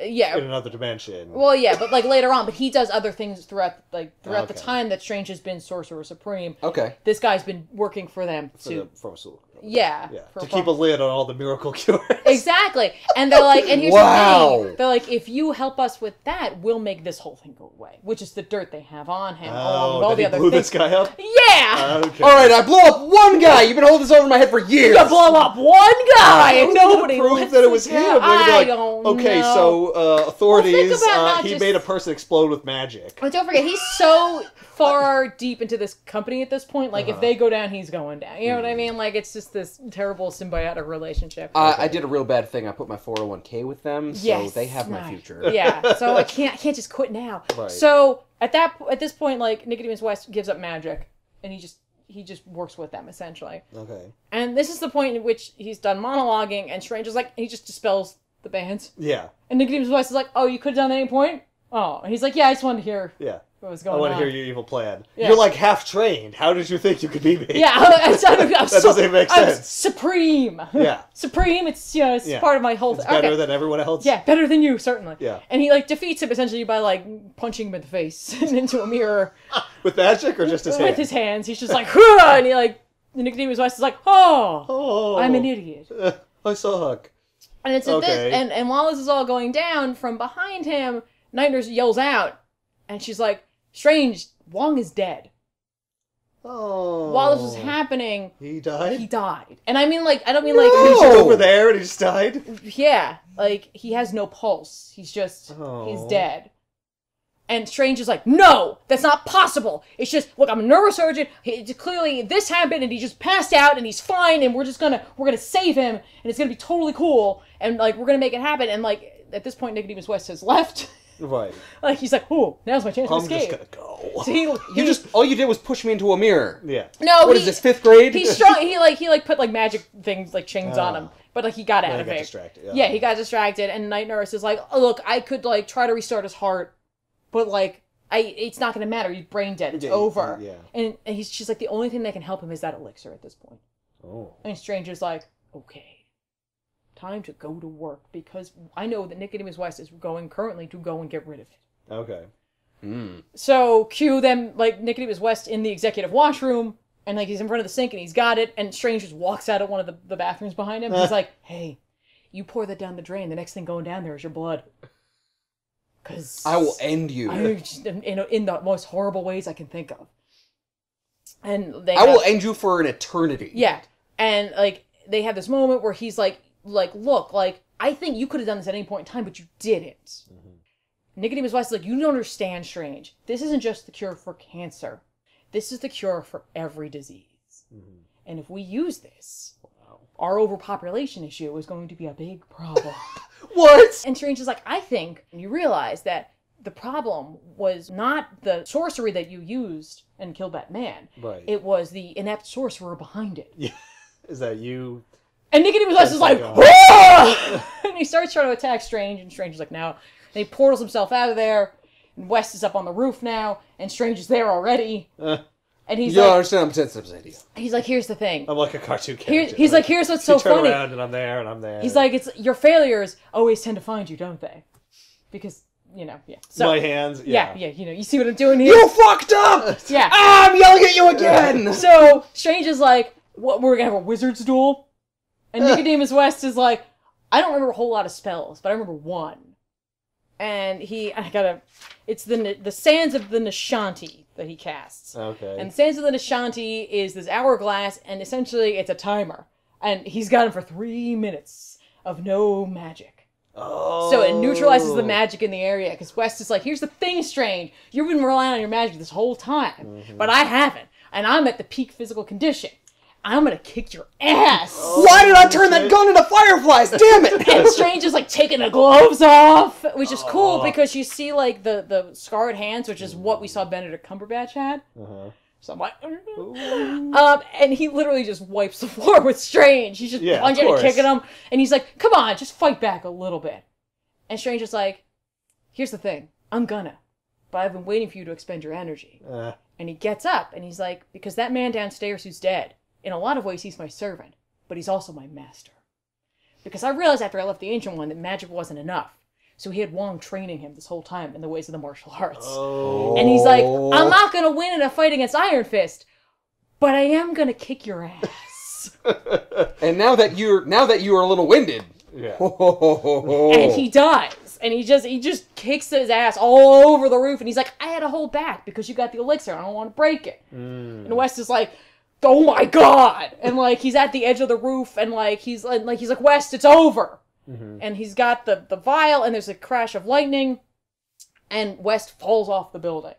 Yeah. in another dimension. Well, yeah, but like later on, but he does other things throughout the Okay. time that Strange has been Sorcerer Supreme. Okay. This guy's been working for them For to the pharmaceutical. yeah, To keep a lid on all the miracle cures. Exactly. And they're like, and here's Wow. the thing. They're like, if you help us with that, we'll make this whole thing go away. Which is the dirt they have on him, along with all the other blew things. this guy up? Yeah! Okay. All right, I blew up one guy. You've been holding this over my head for years. You blow up one guy and nobody prove lets that it was it him. go. They're gonna be I like, don't okay, know. so authorities, about not he just- made a person explode with magic. But don't forget, he's so far deep into this company at this point. Like, if they go down, he's going down. You know what I mean? Like, it's just this terrible symbiotic relationship. I did a real bad thing. I put my 401k with them, so Yes, they have my nice. future. Yeah, so I can't just quit now. Right. So at this point, like, Nicodemus West gives up magic, and he just works with them essentially. Okay. And this is the point in which he's done monologuing, and Strange is like, he just dispels the bands. Yeah. And Nicodemus West is like, oh, you could have done at any point? Oh, and he's like, yeah, I just wanted to hear Yeah. what was I going on. want to hear your evil plan. Yeah. You're like half trained. How did you think you could be me? Yeah, I'm doesn't make I'm sense. supreme. Yeah. Supreme. It's it's part of my whole. It's better than everyone else. Yeah, better than you, certainly. Yeah. And he like defeats him essentially by like punching him in the face and into a mirror With magic or just his hand? with his hands. He's just like, "Hurrah!" And he like Nicodemus West is like, "Oh, I'm an idiot." I suck. And it's at this, and while this is all going down, from behind him, Night Nurse yells out, and she's like, "Strange, Wong is dead." Oh. While this was happening, He died? he died. And I mean, like, I don't mean like He's just over there and he just died? yeah, like he has no pulse. He's just he's dead. And Strange is like, no, that's not possible. It's just, look, I'm a neurosurgeon. Clearly, this happened, and he just passed out, and he's fine, and we're gonna save him, and it's gonna be totally cool, and like we're gonna make it happen. And like at this point, Nicodemus West has left. Right. Like he's like, oh, now's my chance to I'm escape. just gonna go. So All you did was push me into a mirror. Yeah. no, What is this, 5th grade? He's strong. He put like magic things like chains on him, but like he got out He of got it. distracted. Yeah, he got distracted, and Night Nurse is like, oh, look, I could like try to restart his heart, but like it's not gonna matter. He's brain dead. It's over. Yeah. And she's like, the only thing that can help him is that elixir at this point. Oh. And Strange is like, okay, time to go to work, because I know that Nicodemus West is going currently to go and get rid of it. Okay. So cue them like Nicodemus West in the executive washroom, and like he's in front of the sink and he's got it, and Strange just walks out of one of the bathrooms behind him. He's like, hey, you pour that down the drain. The next thing going down there is your blood. Because I will end you. in the most horrible ways I can think of. And they I will end you for an eternity. Yeah. And, like, they have this moment where he's like, look, like, I think you could have done this at any point in time, but you didn't. Mm-hmm. Nicodemus West is like, you don't understand, Strange. This isn't just the cure for cancer. This is the cure for every disease. Mm-hmm. And if we use this, our overpopulation issue is going to be a big problem. What? And Strange is like, I think you realize that the problem was not the sorcery that you used and killed that man. Right. It was the inept sorcerer behind it. Yeah. Is that you? And Nicodemus West is like, "Whoa!" And he starts trying to attack Strange, and Strange is like, no. And he portals himself out of there, and West is up on the roof now, and Strange is there already. And he's you like, don't understand, I'm sensitive idea. He's like, here's the thing. I'm like a cartoon character. He's like, here's what's so turn funny. Around and I'm there, and I'm there. He's like, it's your failures always tend to find you, don't they? Because, you know, yeah. So, my hands, yeah, you know, you see what I'm doing here? You fucked up! Yeah. Ah, I'm yelling at you again! So, Strange is like, what, we're gonna have a wizard's duel? And Nicodemus West is like, I don't remember a whole lot of spells, but I remember one. And it's the Sands of the Nishanti that he casts. Okay. And the Sands of the Nishanti is this hourglass, and essentially it's a timer. And he's got him for 3 minutes of no magic. Oh. So it neutralizes the magic in the area, because West is like, here's the thing, Strange. You've been relying on your magic this whole time, but I haven't. And I'm at the peak physical condition. I'm gonna kick your ass. Why did I turn that gun into fireflies? Damn it! And Strange is like taking the gloves off, which is cool because you see like the scarred hands, which is what we saw Benedict Cumberbatch had. So I'm like, and he literally just wipes the floor with Strange. He's just plunging and kicking him, and he's like, "Come on, just fight back a little bit." And Strange is like, "Here's the thing, I'm gonna, but I've been waiting for you to expend your energy." And he gets up, and he's like, "Because that man downstairs who's dead, in a lot of ways he's my servant, but he's also my master. Because I realized after I left the Ancient One that magic wasn't enough. So he had Wong training him this whole time in the ways of the martial arts. Oh. And he's like, I'm not going to win in a fight against Iron Fist, but I am going to kick your ass." And now that you are a little winded. Yeah. And he dies. And he just kicks his ass all over the roof. And he's like, I had to hold back because you got the elixir. I don't want to break it. And West is like, oh my god! And like he's at the edge of the roof, and like he's like, West, it's over. And he's got the vial, and there's a crash of lightning, and West falls off the building.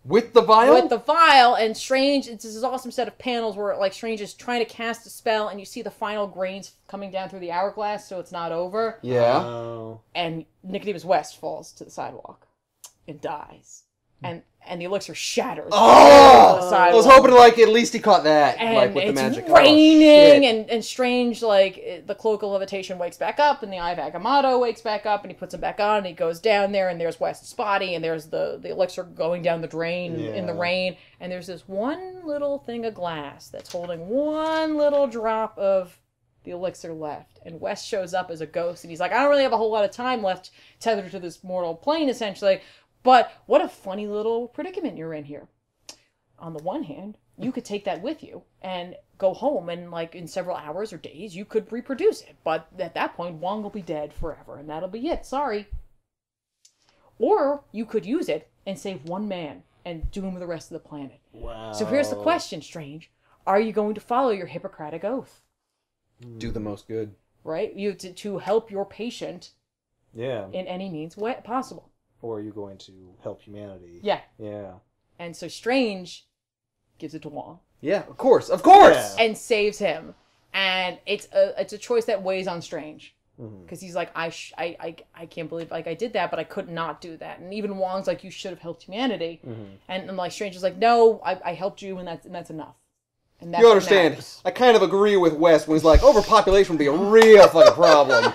With the vial? With the vial, and Strange, it's this awesome set of panels where like Strange is trying to cast a spell, and you see the final grains coming down through the hourglass, so it's not over. Yeah. And Nicodemus West falls to the sidewalk and dies. And the elixir shatters. Oh! I was hoping like at least he caught that. And like with it's the magic. raining, and Strange, like, the Cloak of Levitation wakes back up, and the Eye of Agamotto wakes back up, and he puts him back on, and he goes down there, and there's West's body, and there's the elixir going down the drain in the rain, and there's this one little thing of glass that's holding one little drop of the elixir left. And West shows up as a ghost, and he's like, I don't really have a whole lot of time left tethered to this mortal plane, essentially. But what a funny little predicament you're in here. On the one hand, you could take that with you and go home, and like in several hours or days, you could reproduce it. But at that point, Wong will be dead forever, and that'll be it. Sorry. Or you could use it and save one man and doom the rest of the planet. Wow. So here's the question, Strange. Are you going to follow your Hippocratic oath? Do the most good. Right? You to help your patient in any means possible. Or are you going to help humanity? Yeah. Yeah. And so Strange gives it to Wong. Yeah, of course. Yeah. And saves him. And it's a choice that weighs on Strange. Because he's like, I can't believe like I did that, but I could not do that. And even Wong's like, you should have helped humanity. And like Strange is like, no, I helped you, and that's enough. And that's you understand? I kind of agree with West when he's like, overpopulation would be a real fucking problem.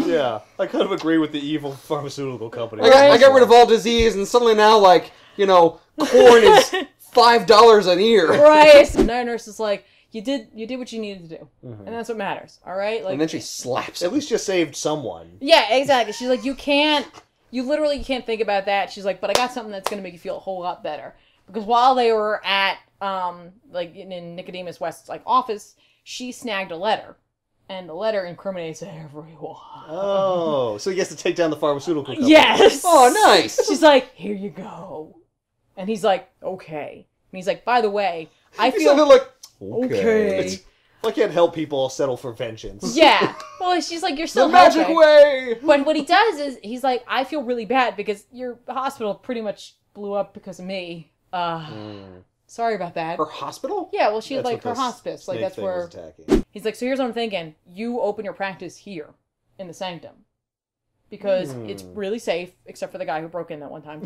Yeah, I kind of agree with the evil pharmaceutical company. I got rid of all disease, and suddenly now, like, corn is $5 an ear. Right. And our nurse is like, you did what you needed to do, and that's what matters. All right. Like, and then she slaps him. At least you saved someone. Yeah, exactly. She's like, you literally can't think about that. She's like, but I got something that's going to make you feel a whole lot better. Because while they were at in Nicodemus West's like office, she snagged a letter. And the letter incriminates everyone. Oh, so he gets to take down the pharmaceutical company. Yes! Oh, nice! She's like, here you go. And he's like, okay. And he's like, by the way, I He feel sounded like, okay. I can't help people settle for vengeance. Yeah. Well, she's like, you're still the magic helping. way! But what he does is, he's like, I feel really bad because your hospital pretty much blew up because of me. Sorry about that. Her hospital? Yeah, well, she had That's like what her this hospice. Like, snake that's thing where... was attacking. He's like, so here's what I'm thinking. You open your practice here, in the sanctum. Because it's really safe, except for the guy who broke in that one time.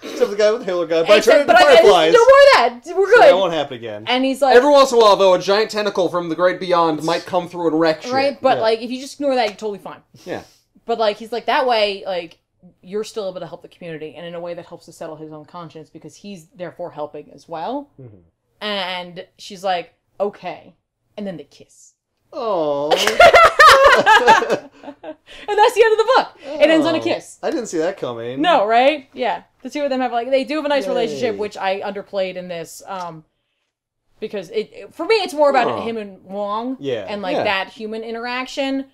Except the guy with the Hitler gun. But I Except- turned but into fireflies. no more of that. We're So good. that won't happen again. And he's like... Every once in a while, though, a giant tentacle from the great beyond might come through and wreck shit. Right? But, Yeah. like, if you just ignore that, you're totally fine. Yeah. But, like, he's like, that way, like, you're still able to help the community, and in a way that helps to settle his own conscience, because he's, therefore, helping as well. Mm-hmm. And she's like, okay. And then they kiss. Oh. And that's the end of the book. It ends on a kiss. I didn't see that coming. No, right? Yeah. The two of them have, like, they do have a nice Yay. relationship, which I underplayed in this, because for me, it's more about Huh. him and Wong. Yeah. And, like, Yeah. that human interaction.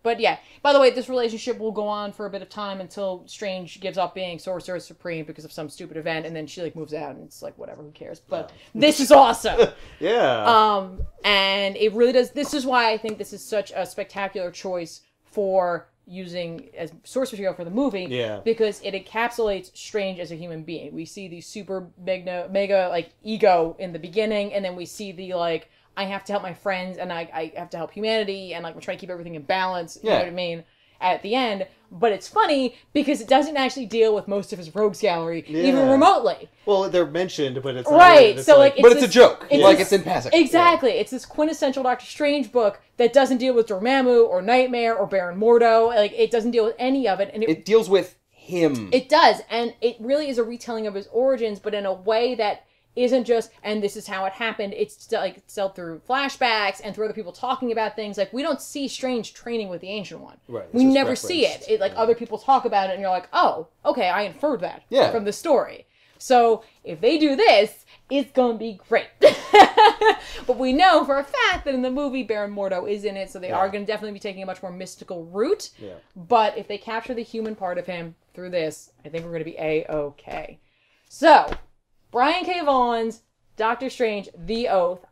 But yeah. By the way, this relationship will go on for a bit of time until Strange gives up being Sorcerer Supreme because of some stupid event, and then she, like, moves out, and it's like, whatever, who cares? But this is awesome. Yeah. And it really does. This is why I think this is such a spectacular choice for using as source material for the movie. Yeah. Because it encapsulates Strange as a human being. We see the super mega like ego in the beginning, and then we see the like, I have to help my friends, and I have to help humanity, and like we're trying to keep everything in balance. You know what I mean? At the end. But it's funny because it doesn't actually deal with most of his rogues gallery, even Yeah. remotely. Well, they're mentioned, but it's Right, It's so, like, But it's a joke. it's Like, this- it's in passing. Exactly. It's this quintessential Doctor Strange book that doesn't deal with Dormammu or Nightmare or Baron Mordo. Like, it doesn't deal with any of it. And It deals with him. it does. And it really is a retelling of his origins, but in a way that isn't just, and this is how it happened. It's like it's told through flashbacks and through other people talking about things. Like, we don't see Strange training with the Ancient One. Right, it's We just never see it. referenced. It like other people talk about it, and you're like, oh, okay, I inferred that Yeah. from the story. So if they do this, it's gonna be great. But we know for a fact that in the movie, Baron Mordo is in it, so they are going to definitely be taking a much more mystical route. Yeah. But if they capture the human part of him through this, I think we're going to be A-okay. So, Brian K. Vaughan's Doctor Strange, The Oath.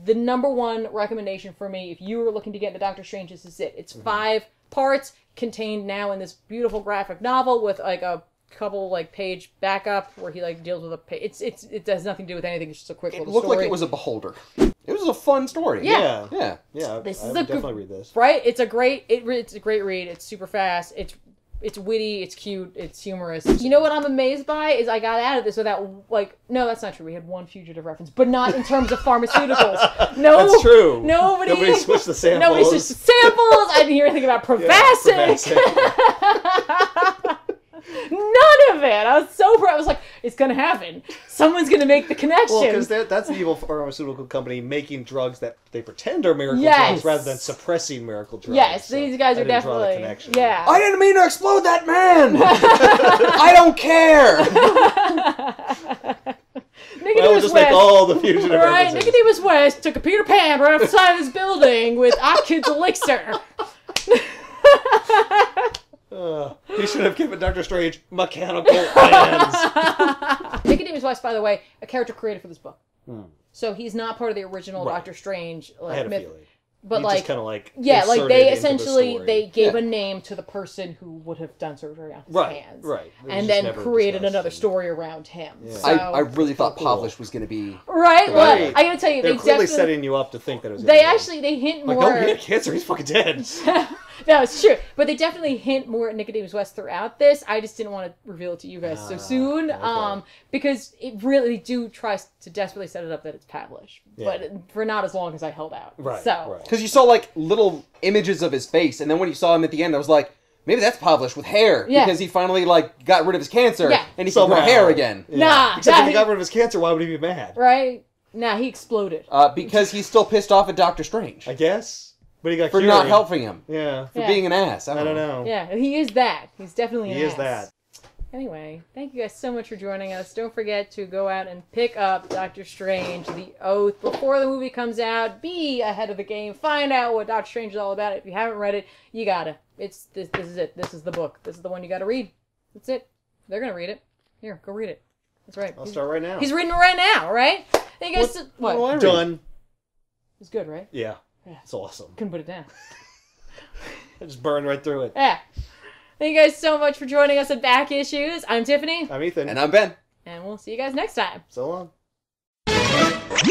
The number one recommendation for me, if you were looking to get into Doctor Strange, this is it. It's 5 parts contained now in this beautiful graphic novel with like a couple like page backup where he like deals with a page. It has nothing to do with anything. It's just a quick It little looked story. like it was a beholder. It was a fun story. Yeah. Yeah. Yeah. This This I is would a good- definitely read this. Right? It's a great read. It's super fast. It's witty, it's cute, it's humorous. You know what I'm amazed by is I got out of this without, like, no, that's not true. We had one fugitive reference, but not in terms of pharmaceuticals. No. That's true. Nobody switched the samples. Nobody switched the samples. I didn't hear anything about Provasic. None of it. I was so proud. I was like, it's going to happen. Someone's going to make the connection. Well, because that's an evil pharmaceutical company making drugs that they pretend are miracle Yes. drugs rather than suppressing miracle drugs. yes, So these guys I are didn't draw the definitely. connection. Yeah. I didn't mean to explode that man! I don't care! Well, we'll Nicodemus just make West. all the fugitive Right, references. Nicodemus West took a Peter Pan right outside his building with Atkins elixir. He should have given Doctor Strange mechanical hands. Nicodemus West, by the way, a character created for this book. So he's not part of the original Right. Doctor Strange I had a myth. feeling. But He like, just kind of like yeah, like inserted they into the essentially story. they gave Yeah. a name to the person who would have done surgery on his Right, hands, right. It was and just then never created discussed. another story around him. Yeah. So, I really thought Cool. Pavlish was going to be... right. Well, Right. I gotta tell you, They're they clearly definitely setting you up to think that it was. they gonna be actually they hint like, more. no, he had cancer. He's fucking dead. No, it's true. But they definitely hint more at Nicodemus West throughout this. I just didn't want to reveal it to you guys so soon. okay. Because it really tries to desperately set it up that it's Pavlish. Yeah. But for not as long as I held out. Right. So, Right. Because you saw, like, little images of his face, and then when you saw him at the end, I was like, maybe that's Pavlish with hair. Yeah. Because he finally, like, got rid of his cancer, Yeah. and he can grow Somehow. hair again. Yeah. Nah, Except if that- he got rid of his cancer, why would he be mad? right? Nah, he exploded. Because he's still pissed off at Doctor Strange. I guess. But he got For cured. not helping him. Yeah. For Yeah. being an ass. I don't know. Yeah, he is that. He's definitely an He is ass. that. Anyway, thank you guys so much for joining us. Don't forget to go out and pick up Doctor Strange, The Oath, before the movie comes out. Be ahead of the game. Find out what Doctor Strange is all about. If you haven't read it, you gotta. This is it. This is the book. This is the one you gotta read. That's it. They're gonna read it. Here, go read it. That's right. I'll start right now. He's reading it right now, right? Thank you guys. What? Done. It's good, right? Yeah. It's awesome. Couldn't put it down. I just burned right through it. Yeah. Thank you guys so much for joining us at Back Issues. I'm Tiffany. I'm Ethan. And I'm Ben. And we'll see you guys next time. So long.